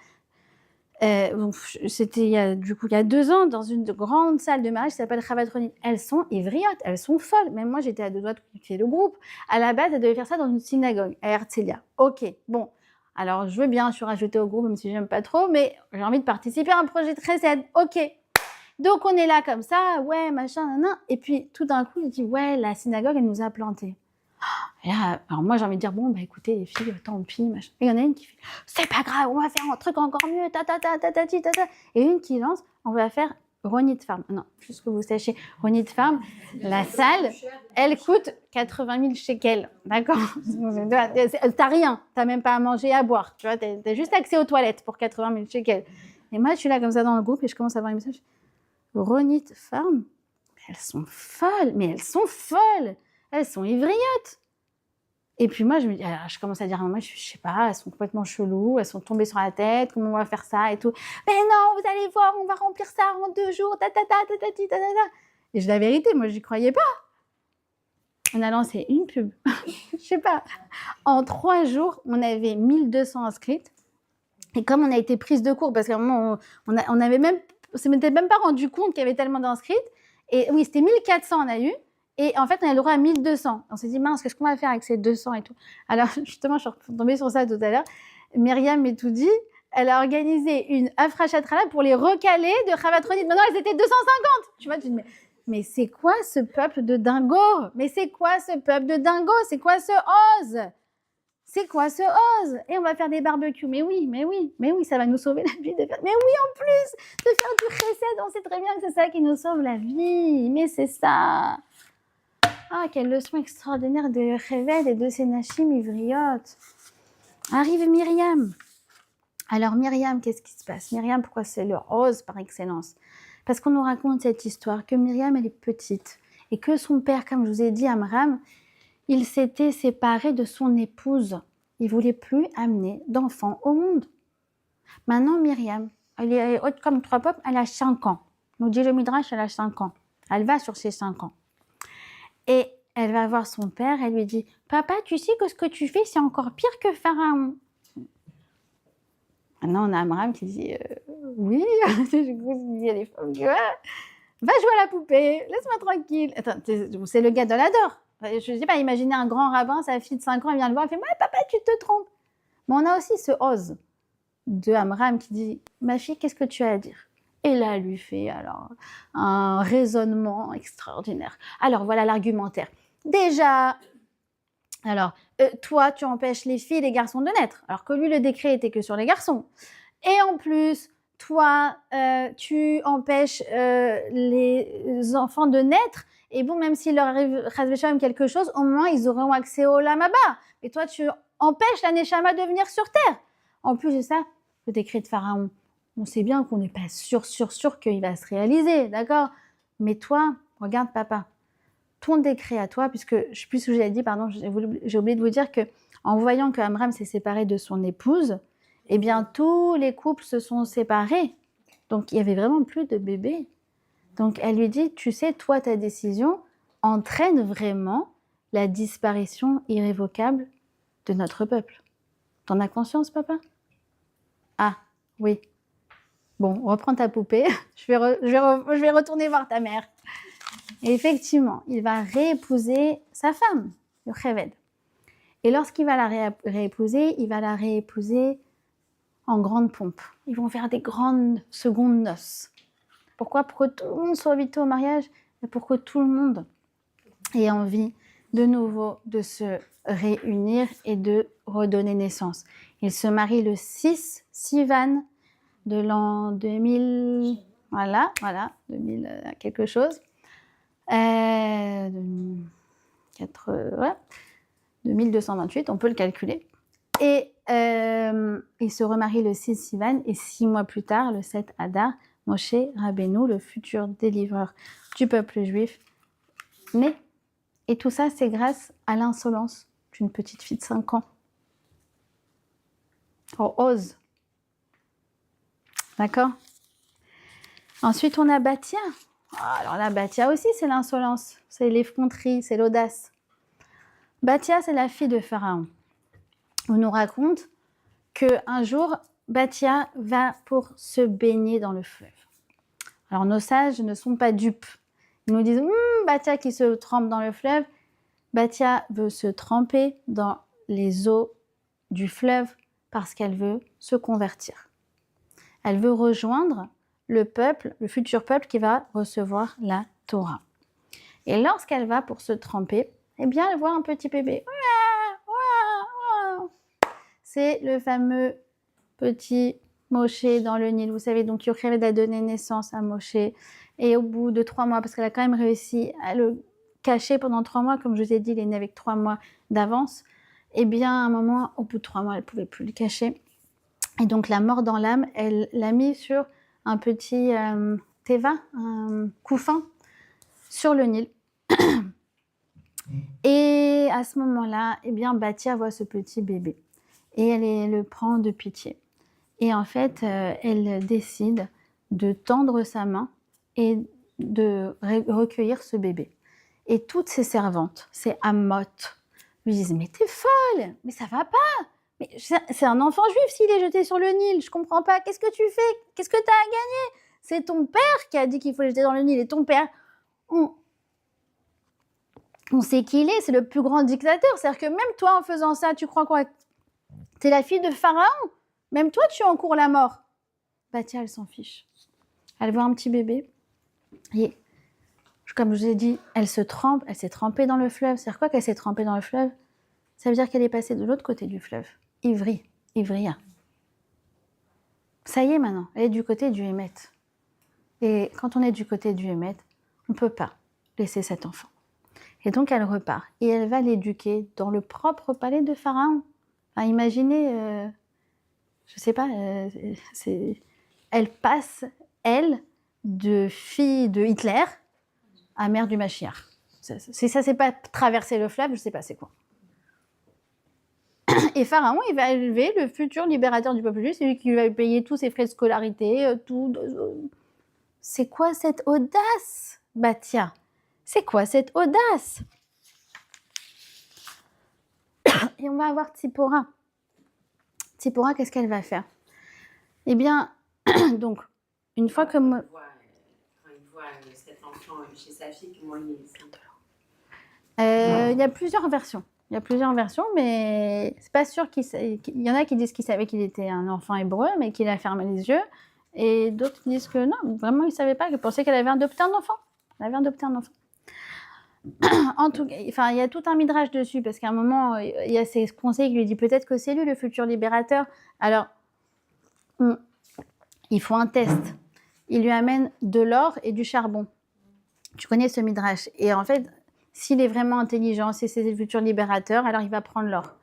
c'était il y a 2 ans dans une grande salle de mariage qui s'appelle Chavatronite. Elles sont ivriotes, elles sont folles. Même moi, j'étais à 2 doigts de quitter le groupe. À la base, elles devaient faire ça dans une synagogue à Herzliya. Ok, bon. Alors, je veux bien, je suis rajoutée au groupe, même si j'aime pas trop, mais j'ai envie de participer à un projet de chesed. Ok. Donc, on est là comme ça, ouais, machin, nan. Et puis, tout d'un coup, il dit, ouais, la synagogue, elle nous a plantés. Et là, alors moi, j'ai envie de dire, bon, bah écoutez, les filles, tant pis, machin. Et il y en a une qui fait, c'est pas grave, on va faire un truc encore mieux, ta. Et une qui lance, on va faire Ronit Farm. Non, juste que vous sachiez, Ronit Farm, la salle, elle coûte 80 000 shekels, d'accord? T'as rien, t'as même pas à manger et à boire, tu vois, t'as juste accès aux toilettes pour 80 000 shekels. Et moi, je suis là comme ça dans le groupe et je commence à voir les messages. Ronit Farm, elles sont folles, elles sont ivriotes. Et puis moi, je commence à dire à maman, je sais pas, elles sont complètement cheloues, elles sont tombées sur la tête, comment on va faire ça et tout. Mais non, vous allez voir, on va remplir ça en 2 jours, Et la vérité, moi, j'y croyais pas. On a lancé une pub, je sais pas. En 3 jours, on avait 1200 inscrites. Et comme on a été prise de court, parce qu'à un moment, on avait même, on ne s'était même pas rendu compte qu'il y avait tellement d'inscrites. Et oui, c'était 1400, on a eu. Et en fait, on a le droit à 1200. On s'est dit, mince, qu'est-ce qu'on va faire avec ces 200 et tout. Alors, justement, je suis tombée sur ça tout à l'heure. Myriam Metoudi, elle a organisé une afrachatrala pour les recaler de Chavatronit. Maintenant, elles étaient 250. Tu vois, tu dis, mais c'est quoi ce peuple de dingos? Mais c'est quoi ce peuple de dingos? C'est quoi ce ose? C'est quoi ce ose? Et on va faire des barbecues. Mais oui, ça va nous sauver la vie de faire. Mais oui, en plus, de faire du chesed, on sait très bien que c'est ça qui nous sauve la vie. Mais c'est ça. Ah, quelle leçon extraordinaire de Révèle et de ses Nashim ivriotes. Arrive Myriam. Alors Myriam, qu'est-ce qui se passe? Myriam, pourquoi c'est le rose par excellence? Parce qu'on nous raconte cette histoire que Myriam, elle est petite et que son père, comme je vous ai dit, Amram, il s'était séparé de son épouse. Il ne voulait plus amener d'enfants au monde. Maintenant, Myriam, elle est haute comme 3 pommes, elle a 5 ans. Nous dit le Midrash, elle a 5 ans. Elle va sur ses 5 ans. Et elle va voir son père, elle lui dit « Papa, tu sais que ce que tu fais, c'est encore pire que Pharaon. » Maintenant, on a Amram qui dit « Oui, il y a les femmes qui va jouer à la poupée, laisse-moi tranquille. » Attends, c'est le gars de l'adore. Je ne sais pas, imaginez un grand rabbin, sa fille de 5 ans, elle vient le voir, elle fait « Ouais, papa, tu te trompes. » Mais on a aussi ce ose de Amram qui dit « Ma fille, qu'est-ce que tu as à dire ?» Et là, elle lui fait alors un raisonnement extraordinaire. Alors, voilà l'argumentaire. Déjà, alors, toi, tu empêches les filles et les garçons de naître, alors que lui, le décret était que sur les garçons. Et en plus, toi, tu empêches les enfants de naître. Et bon, même s'il leur arrive quelque chose, au moins, ils auront accès au Lamaba. Et toi, tu empêches la Neshama de venir sur Terre. En plus de ça, le décret de Pharaon, on sait bien qu'on n'est pas sûr qu'il va se réaliser, d'accord? Mais toi, regarde papa, ton décret à toi, puisque, je ne sais plus ce que j'ai dit, pardon, j'ai oublié de vous dire qu'en voyant que Amram s'est séparé de son épouse, eh bien, tous les couples se sont séparés. Donc, il n'y avait vraiment plus de bébés. Donc, elle lui dit, tu sais, toi, ta décision entraîne vraiment la disparition irrévocable de notre peuple. T'en as conscience, papa? Ah, oui. Bon, reprends ta poupée, je vais retourner voir ta mère. Et effectivement, il va réépouser sa femme, le Cheved. Et lorsqu'il va la réépouser, il va la réépouser en grande pompe. Ils vont faire des grandes secondes noces. Pourquoi? Pour que tout le monde soit invité au mariage, et pour que tout le monde ait envie de nouveau de se réunir et de redonner naissance. Ils se marient le 6 Sivan de l'an 2000, voilà, 2000 quelque chose. 2228, on peut le calculer. Et il se remarie le 6 Sivan et 6 mois plus tard, le 7 Adar, Moshe Rabbeinu, le futur délivreur du peuple juif, naît. Et tout ça, c'est grâce à l'insolence d'une petite fille de 5 ans. Oh, ose. D'accord? Ensuite, on a Batia. Alors là, Batia aussi, c'est l'insolence, c'est l'effronterie, c'est l'audace. Batia, c'est la fille de Pharaon. On nous raconte qu'un jour, Batia va pour se baigner dans le fleuve. Alors, nos sages ne sont pas dupes. Ils nous disent, Batia qui se trempe dans le fleuve. Batia veut se tremper dans les eaux du fleuve parce qu'elle veut se convertir. Elle veut rejoindre le peuple, le futur peuple qui va recevoir la Torah. Et lorsqu'elle va pour se tremper, eh bien, elle voit un petit bébé. c'est le fameux petit Moshe dans le Nil. Vous savez, donc Yocheved a donné naissance à Moshe. Et au bout de 3 mois, parce qu'elle a quand même réussi à le cacher pendant 3 mois, comme je vous ai dit, il est né avec 3 mois d'avance. Eh bien, à un moment, au bout de 3 mois, elle ne pouvait plus le cacher. Et donc, la mort dans l'âme, elle l'a mis sur un petit teva, un couffin, sur le Nil. Et à ce moment-là, eh bien, Bathia voit ce petit bébé. Et elle le prend de pitié. Et en fait, elle décide de tendre sa main et de recueillir ce bébé. Et toutes ses servantes, ces amotes, lui disent « Mais t'es folle, mais ça va pas, mais c'est un enfant juif s'il est jeté sur le Nil, je comprends pas, qu'est-ce que tu fais, qu'est-ce que t'as à gagner? C'est ton père qui a dit qu'il faut le jeter dans le Nil, et ton père, on sait qui il est, c'est le plus grand dictateur, c'est-à-dire que même toi en faisant ça, tu crois quoi? T'es la fille de Pharaon, même toi tu encours la mort. » Bathia, elle s'en fiche. Elle voit un petit bébé, et comme je vous ai dit, elle s'est trempée dans le fleuve. C'est-à-dire quoi qu'elle s'est trempée dans le fleuve? Ça veut dire qu'elle est passée de l'autre côté du fleuve. Ivria. Ça y est maintenant, elle est du côté du Hémet. Et quand on est du côté du Hémet, on ne peut pas laisser cet enfant. Et donc elle repart. Et elle va l'éduquer dans le propre palais de Pharaon. Enfin, imaginez, je ne sais pas, elle passe, elle, de fille de Hitler à mère du Mashiach. Si ça, c'est pas traverser le fleuve, je sais pas c'est quoi. Et Pharaon, il va élever le futur libérateur du peuple juif, c'est lui qui va payer tous ses frais de scolarité, tout. C'est quoi cette audace, Bathia? C'est quoi cette audace? Et on va avoir Tzipora. Tzipora, qu'est-ce qu'elle va faire? Eh bien, donc, une fois que... Quand il voit cet enfant chez sa fille, comment il est... Il y a plusieurs versions. Mais c'est pas sûr il y en a qui disent qu'il savait qu'il était un enfant hébreu, mais qu'il a fermé les yeux. Et d'autres disent que non, vraiment, il ne savait pas, qu'il pensait qu'elle avait adopté un enfant. En tout cas, enfin, il y a tout un midrash dessus, parce qu'à un moment, il y a ses conseils qui lui disent peut-être que c'est lui le futur libérateur. Alors, il faut un test. Il lui amène de l'or et du charbon. Tu connais ce midrash. Et en fait, s'il est vraiment intelligent, si c'est le futur libérateur, alors il va prendre l'or.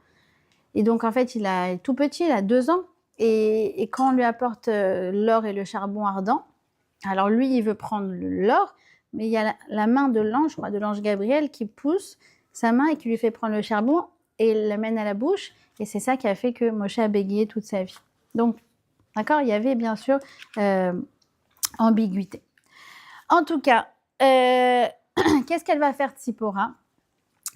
Et donc, en fait, il est tout petit, il a 2 ans. Et quand on lui apporte l'or et le charbon ardent, alors lui, il veut prendre l'or, mais il y a la main de l'ange, je crois, de l'ange Gabriel, qui pousse sa main et qui lui fait prendre le charbon et l'amène à la bouche. Et c'est ça qui a fait que Moshe a bégayé toute sa vie. Donc, d'accord, il y avait bien sûr ambiguïté. En tout cas, qu'est-ce qu'elle va faire, Tzipora?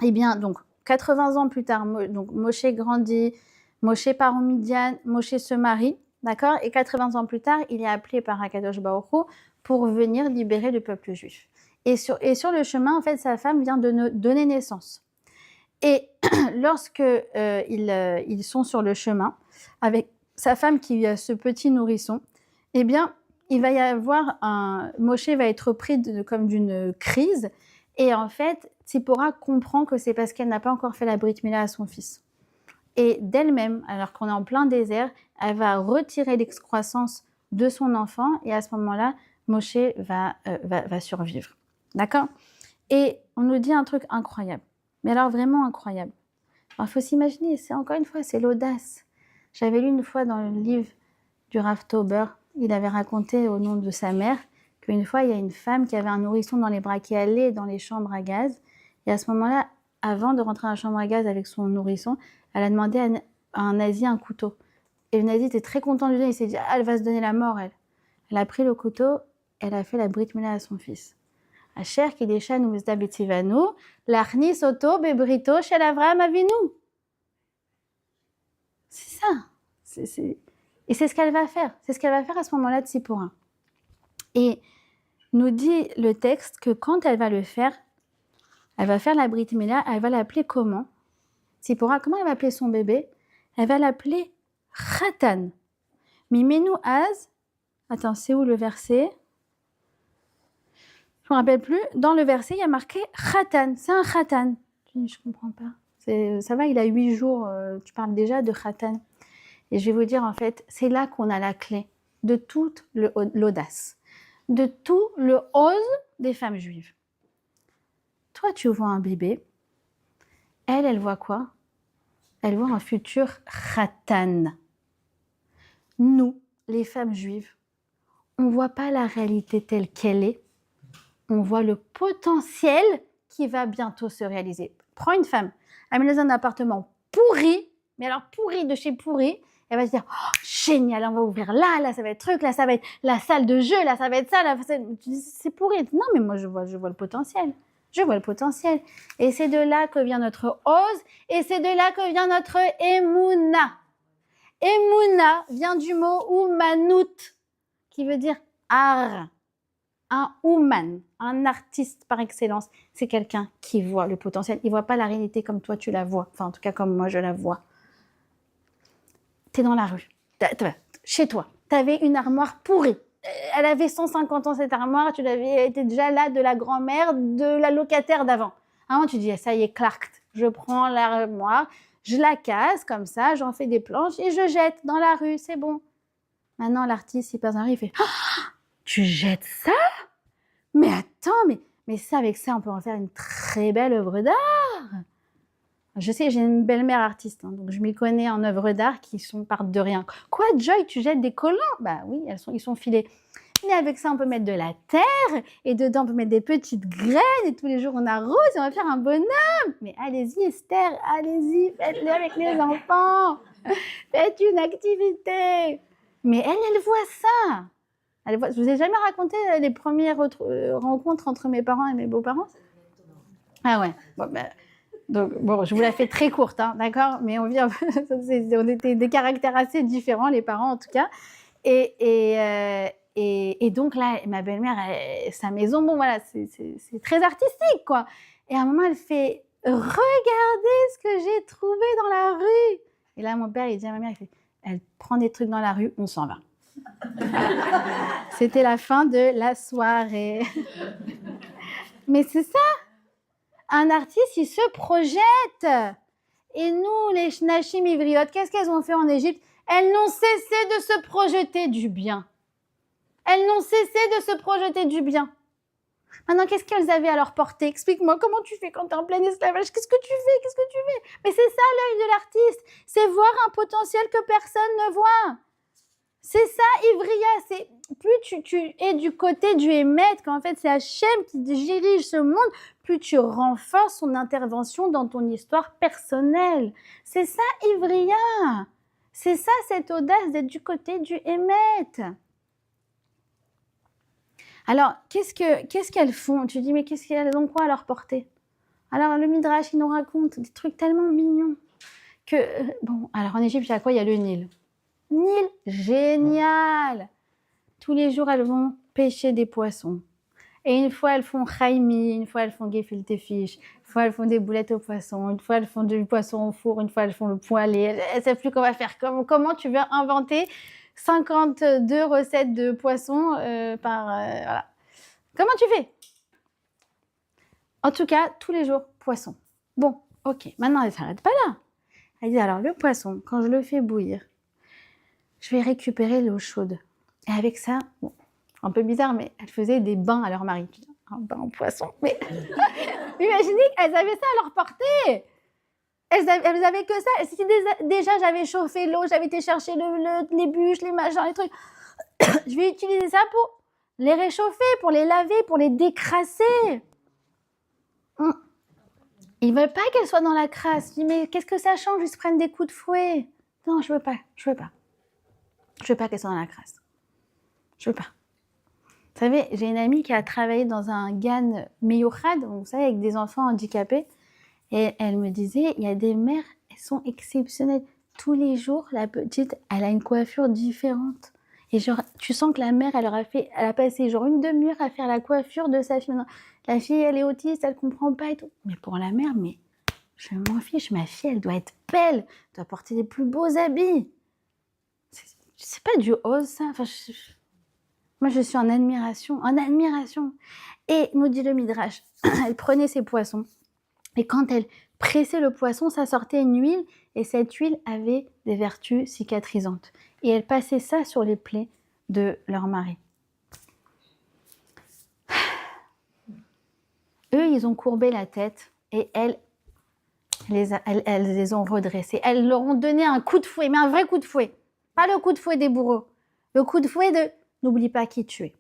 Eh bien, donc, 80 ans plus tard, donc Moshe grandit, Moshe part en Midian, Moshe se marie, d'accord? Et 80 ans plus tard, il est appelé par Akadosh Baruch Hu pour venir libérer le peuple juif. Et sur le chemin, en fait, sa femme vient de donner naissance. Et lorsque ils sont sur le chemin, avec sa femme qui a ce petit nourrisson, eh bien, il va y avoir Moshe va être pris comme d'une crise. Et en fait, Tzipora comprend que c'est parce qu'elle n'a pas encore fait la Brit Mila à son fils. Et d'elle-même, alors qu'on est en plein désert, elle va retirer l'excroissance de son enfant. Et à ce moment-là, Moshe va survivre. D'accord? Et on nous dit un truc incroyable. Mais alors vraiment incroyable. Il faut s'imaginer, encore une fois, c'est l'audace. J'avais lu une fois dans le livre du Rav Tauber, il avait raconté au nom de sa mère qu'une fois, il y a une femme qui avait un nourrisson dans les bras qui allait dans les chambres à gaz. Et à ce moment-là, avant de rentrer dans la chambre à gaz avec son nourrisson, elle a demandé à un nazi un couteau. Et le nazi était très content de lui donner. Il s'est dit, ah, elle va se donner la mort, elle. Elle a pris le couteau, elle a fait la Brit Mila à son fils. Asher Kideshan Uzda Betzivanu, Lachnis Oto Bebrito Shel Avraham Avinu. C'est ça. Et c'est ce qu'elle va faire. C'est ce qu'elle va faire à ce moment-là de Tzipora. Et nous dit le texte que quand elle va le faire, elle va faire la Brit Mila, elle va l'appeler comment? Tzipora, comment elle va appeler son bébé? Elle va l'appeler Khatan. Mimenu Az. Attends, c'est où le verset? Je ne me rappelle plus. Dans le verset, il y a marqué Khatan. C'est un Khatan. Je ne comprends pas. Ça va, il a 8 jours. Tu parles déjà de Khatan. Et je vais vous dire, en fait, c'est là qu'on a la clé de toute l'audace, de tout le ose des femmes juives. Toi, tu vois un bébé. Elle voit quoi? Elle voit un futur khatan. Nous, les femmes juives, on ne voit pas la réalité telle qu'elle est. On voit le potentiel qui va bientôt se réaliser. Prends une femme, elle met dans un appartement pourri, mais alors pourri de chez pourri, elle va se dire oh, génial, on va ouvrir là ça va être truc, là ça va être la salle de jeu, là ça va être ça, là c'est pourri. Non mais moi je vois le potentiel. Je vois le potentiel. Et c'est de là que vient notre ose, et c'est de là que vient notre émouna. Émouna vient du mot oumanout, qui veut dire art. Un ouman, un artiste par excellence, c'est quelqu'un qui voit le potentiel. Il ne voit pas la réalité comme toi tu la vois. Enfin, en tout cas, comme moi je la vois. Tu es dans la rue, chez toi. Tu avais une armoire pourrie. Elle avait 150 ans cette armoire. Tu l'avais été déjà là de la grand-mère, de la locataire d'avant. À un moment, tu dis, ça y est, Clark, je prends l'armoire, je la casse comme ça, j'en fais des planches et je jette dans la rue, c'est bon. Maintenant, l'artiste, il passe dans la rue, il fait tu jettes ça? Mais attends, mais ça, avec ça, on peut en faire une très belle œuvre d'art. Je sais, j'ai une belle-mère artiste, hein, donc je m'y connais en œuvres d'art qui partent de rien. Quoi, Joy, tu jettes des collants? Bah oui, ils sont filés. Mais avec ça, on peut mettre de la terre, et dedans, on peut mettre des petites graines, et tous les jours, on arrose, et on va faire un bonhomme. Mais allez-y, Esther, allez-y, faites-le avec les enfants. Faites une activité. Mais elle voit ça. Je vous ai jamais raconté les premières rencontres entre mes parents et mes beaux-parents? Ah ouais. Donc, je vous la fais très courte, hein, d'accord? Mais on était des caractères assez différents, les parents en tout cas. Et donc là, ma belle-mère, sa maison, bon voilà, c'est très artistique, quoi. Et à un moment, elle fait « Regardez ce que j'ai trouvé dans la rue !» Et là, mon père, il dit à ma mère, elle prend des trucs dans la rue, on s'en va. C'était la fin de la soirée. Mais c'est ça. Un artiste, il se projette. Et nous, les Nashim Ivriotes, qu'est-ce qu'elles ont fait en Égypte? Elles n'ont cessé de se projeter du bien. Elles n'ont cessé de se projeter du bien. Maintenant, qu'est-ce qu'elles avaient à leur portée? Explique-moi, comment tu fais quand tu es en plein esclavage? Qu'est-ce que tu fais? Mais c'est ça l'œil de l'artiste. C'est voir un potentiel que personne ne voit. C'est ça, Ivria, c'est plus tu es du côté du Hémet, quand en fait c'est Hachem qui dirige ce monde, plus tu renforces son intervention dans ton histoire personnelle. C'est ça, Ivria. C'est ça, cette audace d'être du côté du Hémet. Alors, qu'est-ce qu'elles font? Tu dis, mais qu'est-ce qu'elles ont quoi à leur portée? Alors, le Midrash, il nous raconte des trucs tellement mignons que, alors en Égypte, à quoi il y a le Nil? Nil, génial! Tous les jours, elles vont pêcher des poissons. Et une fois, elles font chaimi, une fois, elles font gefilte fish, une fois, elles font des boulettes aux poissons, une fois, elles font du poisson au four, une fois, elles font le poêlé. Elles ne savent plus comment faire. Comment tu veux inventer 52 recettes de poissons voilà. Comment tu fais? En tout cas, tous les jours, poisson. Bon, ok. Maintenant, elle ne s'arrête pas là. Elle dit, alors, le poisson, quand je le fais bouillir, je vais récupérer l'eau chaude. Et avec ça, bon, un peu bizarre, mais elles faisaient des bains à leur mari. Un bain au poisson. Mais imaginez qu'elles avaient ça à leur portée. Elles avaient que ça. Et si déjà j'avais chauffé l'eau, j'avais été chercher les bûches, les machins, les trucs. Je vais utiliser ça pour les réchauffer, pour les laver, pour les décrasser. Ils veulent pas qu'elles soient dans la crasse. Je dis, mais qu'est-ce que ça change? Ils se prennent des coups de fouet. Non, je veux pas. Je veux pas qu'elles soient dans la crasse. Je veux pas. Vous savez, j'ai une amie qui a travaillé dans un GAN Meyouchad, vous savez, avec des enfants handicapés. Et elle me disait, il y a des mères, elles sont exceptionnelles. Tous les jours, la petite, elle a une coiffure différente. Et genre, tu sens que la mère, elle a passé genre une demi-heure à faire la coiffure de sa fille. Maintenant, la fille, elle est autiste, elle comprend pas et tout. Mais pour la mère, mais je m'en fiche, ma fille, elle doit être belle, elle doit porter les plus beaux habits. C'est pas du ose, ça. Enfin, moi, je suis en admiration. Et nous dit le Midrash, elle prenait ses poissons. Et quand elle presser le poisson, ça sortait une huile, et cette huile avait des vertus cicatrisantes. Et elles passaient ça sur les plaies de leur mari. Eux, ils ont courbé la tête, et elles les ont redressés. Elles leur ont donné un coup de fouet, mais un vrai coup de fouet. Pas le coup de fouet des bourreaux. Le coup de fouet de « n'oublie pas qui tu es ».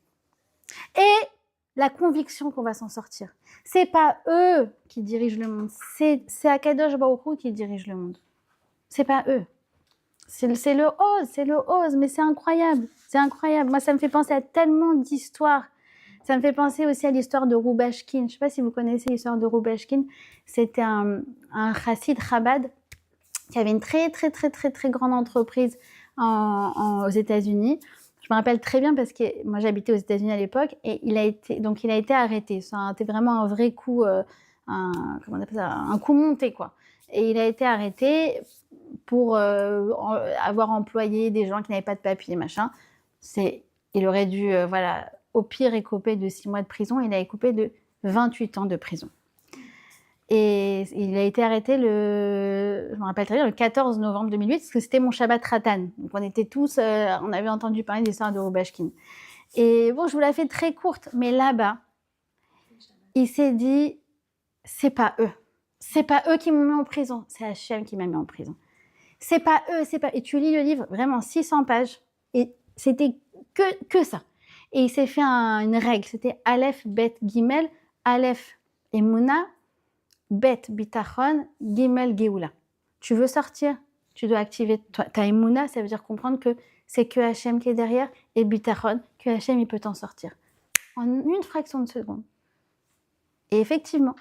Et la conviction qu'on va s'en sortir. C'est pas eux qui dirigent le monde, c'est Akadosh Baruch Hu qui dirige le monde. C'est pas eux. C'est le ose, mais c'est incroyable. C'est incroyable. Moi, ça me fait penser à tellement d'histoires. Ça me fait penser aussi à l'histoire de Rubashkin. Je ne sais pas si vous connaissez l'histoire de Rubashkin. C'était un chassid Chabad qui avait une très grande entreprise aux États-Unis. Je me rappelle très bien parce que moi j'habitais aux États-Unis à l'époque et il a été arrêté. C'était vraiment un vrai coup, comment on appelle ça, un coup monté quoi. Et il a été arrêté pour avoir employé des gens qui n'avaient pas de papier machin. Il aurait dû au pire écoper de 6 mois de prison. Il a écopé de 28 ans de prison. Et il a été arrêté je me rappelle très bien, le 14 novembre 2008, parce que c'était mon Shabbat Ratan. Donc on était tous, on avait entendu parler de l'histoire de Rubashkin. Et bon, je vous la fais très courte, mais là-bas, il s'est dit, c'est pas eux. C'est pas eux qui m'ont mis en prison, c'est Hachem qui m'a mis en prison. C'est pas eux, c'est pas... Et tu lis le livre, vraiment 600 pages, et c'était que ça. Et il s'est fait une règle, c'était Aleph, Bet, Gimel, Aleph, Emouna, Bet, Bitachon, Gimel, Geoula. Tu veux sortir, tu dois activer ta Emouna, ça veut dire comprendre que c'est que Hachem qui est derrière, et Bitachon, que Hachem il peut t'en sortir. En une fraction de seconde. Et effectivement,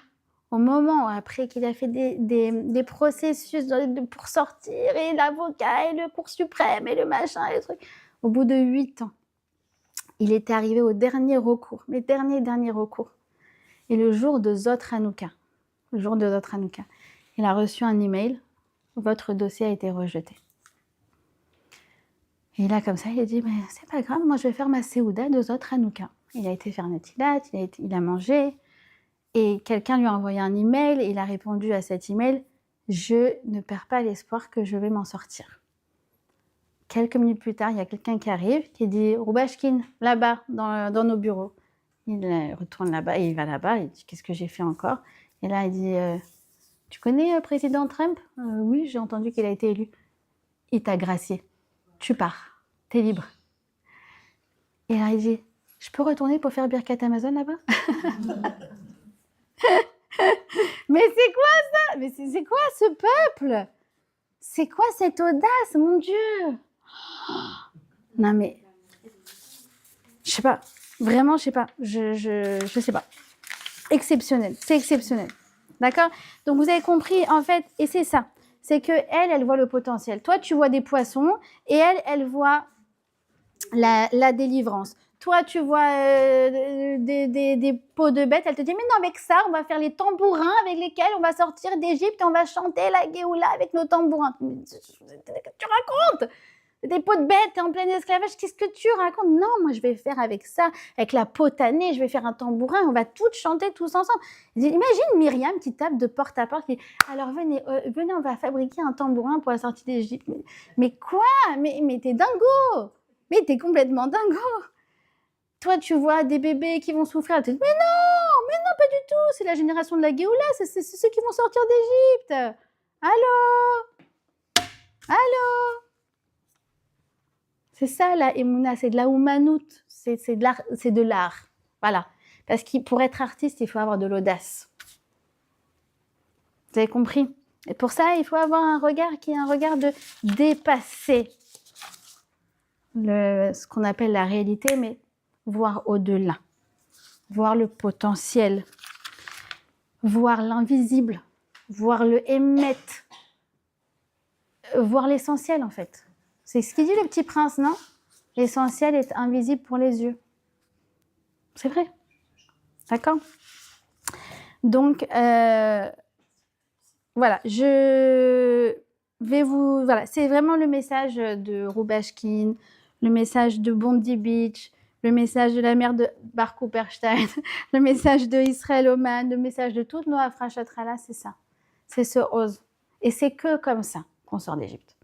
au moment après qu'il a fait des processus pour sortir, et l'avocat, et le cours suprême, et le machin, et le truc, au bout de 8 ans, il était arrivé au dernier recours, les derniers recours. Et le jour de Zot Hanouka, il a reçu un email, votre dossier a été rejeté. Et là, comme ça, il a dit, mais c'est pas grave, moi je vais faire ma Séouda de Zot Hanouka. Il a été faire Netilat, il a mangé, et quelqu'un lui a envoyé un email, et il a répondu à cet email, je ne perds pas l'espoir que je vais m'en sortir. Quelques minutes plus tard, il y a quelqu'un qui arrive, qui dit, Rubashkin, là-bas, dans nos bureaux. Il retourne là-bas, et il va là-bas, il dit, qu'est-ce que j'ai fait encore? Et là, il dit, tu connais le président Trump? Oui, j'ai entendu qu'il a été élu. Il t'a gracié. Tu pars. T'es libre. Et là, il dit, je peux retourner pour faire Birkat Amazon là-bas? Mais c'est quoi ça? Mais c'est quoi ce peuple? C'est quoi cette audace, mon Dieu? Non mais, je sais pas. Vraiment, je sais pas. Je sais pas. Exceptionnel. C'est exceptionnel. D'accord? Donc, vous avez compris, en fait, et c'est ça. C'est que elle voit le potentiel. Toi, tu vois des poissons, et elle voit la délivrance. Toi, tu vois des peaux de bêtes, elle te dit, mais non, avec ça, on va faire les tambourins avec lesquels on va sortir d'Égypte et on va chanter la Géoula avec nos tambourins. Tu racontes? Des peaux de bêtes, t'es en plein esclavage, qu'est-ce que tu racontes? Non, moi je vais faire avec ça, avec la peau tannée, je vais faire un tambourin, on va toutes chanter tous ensemble. Imagine Myriam qui tape de porte à porte, qui dit, alors venez, on va fabriquer un tambourin pour la sortie d'Égypte. Mais quoi? Mais t'es dingo! Mais t'es complètement dingo! Toi, tu vois des bébés qui vont souffrir, tu te dis, mais non, pas du tout, c'est la génération de la Géoula, c'est ceux qui vont sortir d'Égypte. Allô? C'est ça la Emouna, c'est de la Oumanout, c'est de l'art. Voilà. Parce que pour être artiste, il faut avoir de l'audace. Vous avez compris? Et pour ça, il faut avoir un regard qui est un regard de dépasser ce qu'on appelle la réalité, mais voir au-delà, voir le potentiel, voir l'invisible, voir le émet, voir l'essentiel en fait. C'est ce qu'il dit le Petit Prince, non? L'essentiel est invisible pour les yeux. C'est vrai. D'accord? Donc, voilà, voilà, c'est vraiment le message de Rubashkin, le message de Bondi Beach, le message de la mère de Bar Cooperstein, le message de Israël Oman, le message de toutes nos Afrashatrala, c'est ça. c'est ce ose. Et c'est que comme ça qu'on sort d'Égypte.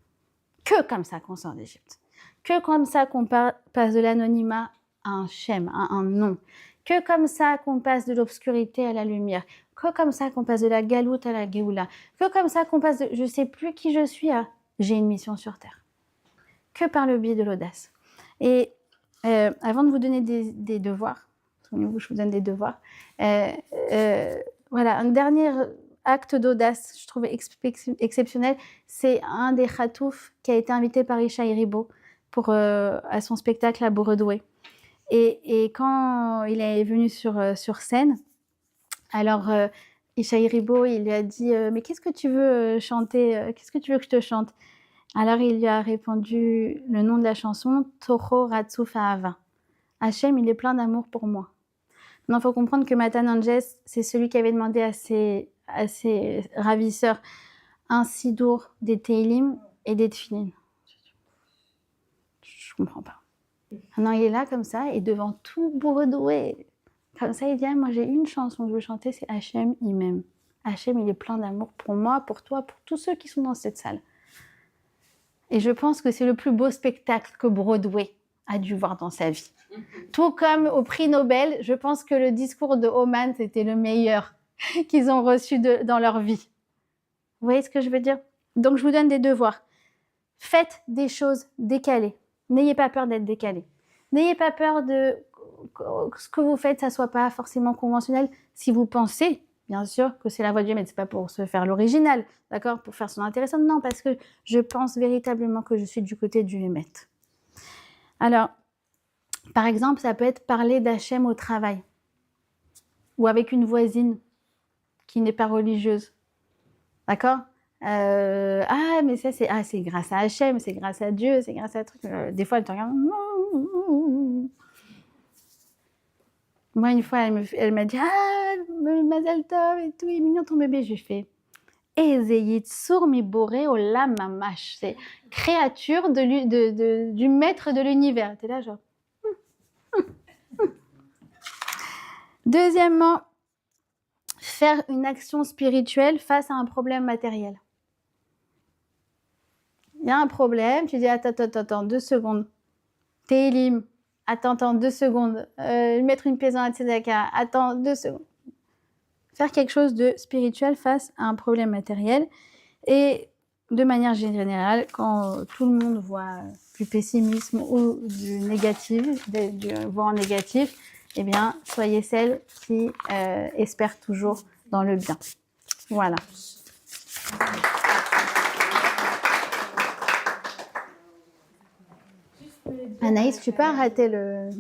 Que comme ça qu'on sort d'Égypte. Que comme ça qu'on passe de l'anonymat à un shem, à un nom. Que comme ça qu'on passe de l'obscurité à la lumière. Que comme ça qu'on passe de la galoute à la géoula. Que comme ça qu'on passe de je sais plus qui je suis à j'ai une mission sur terre. Que par le biais de l'audace. Et avant de vous donner des devoirs, souvenez-vous, je vous donne des devoirs. Voilà, un dernier acte d'audace, je trouve exceptionnel, c'est un des khatoufs qui a été invité par Ishaï Ribo à son spectacle à Boredoué. Et quand il est venu sur scène, alors Ishaï Ribo, il lui a dit mais qu'est-ce que tu veux chanter, qu'est-ce que tu veux que je te chante? Alors il lui a répondu le nom de la chanson, Toho Ratsouf Ahava. Hachem, il est plein d'amour pour moi. Non, il faut comprendre que Matan Anges, c'est celui qui avait demandé à ses ravisseurs un sidour, des Teilim et des Tfilin. Je comprends pas. Maintenant, il est là comme ça, et devant tout Boredoué, comme ça, il dit, moi j'ai une chanson que je veux chanter, c'est Hachem, il m'aime. Hachem, il est plein d'amour pour moi, pour toi, pour tous ceux qui sont dans cette salle. Et je pense que c'est le plus beau spectacle que Broadway a dû voir dans sa vie. Tout comme au prix Nobel, je pense que le discours de Oman, c'était le meilleur qu'ils ont reçu dans leur vie. Vous voyez ce que je veux dire? Donc, je vous donne des devoirs. Faites des choses décalées. N'ayez pas peur d'être décalé. N'ayez pas peur de ce que vous faites, ça ne soit pas forcément conventionnel. Si vous pensez, bien sûr, que c'est la voie de Dieu, mais ce n'est pas pour se faire l'original, d'accord? Pour faire son intéressant. Non, parce que je pense véritablement que je suis du côté du Hémet. Alors, par exemple, ça peut être parler d'Hachem au travail ou avec une voisine qui n'est pas religieuse. D'accord? Mais ça, c'est grâce à Hachem, c'est grâce à Dieu, c'est grâce à truc. Des fois, elle te regarde. Moi, une fois, elle m'a dit Mazel Tov et tout, il est mignon ton bébé. Je fais Ezeyitsur mi boré olam mamash. C'est créature du maître de l'univers. T'es là, genre. Deuxièmement, faire une action spirituelle face à un problème matériel. Il y a un problème, tu dis attends, 2 secondes. Télim, attends, 2 secondes. Mettre une pièce dans la tzedaka, attends 2 secondes. Faire quelque chose de spirituel face à un problème matériel. Et de manière générale, quand tout le monde voit du pessimisme ou du négatif, du voit en négatif, eh bien, soyez celle qui espère toujours dans le bien. Voilà. Anaïs, tu peux arrêter le...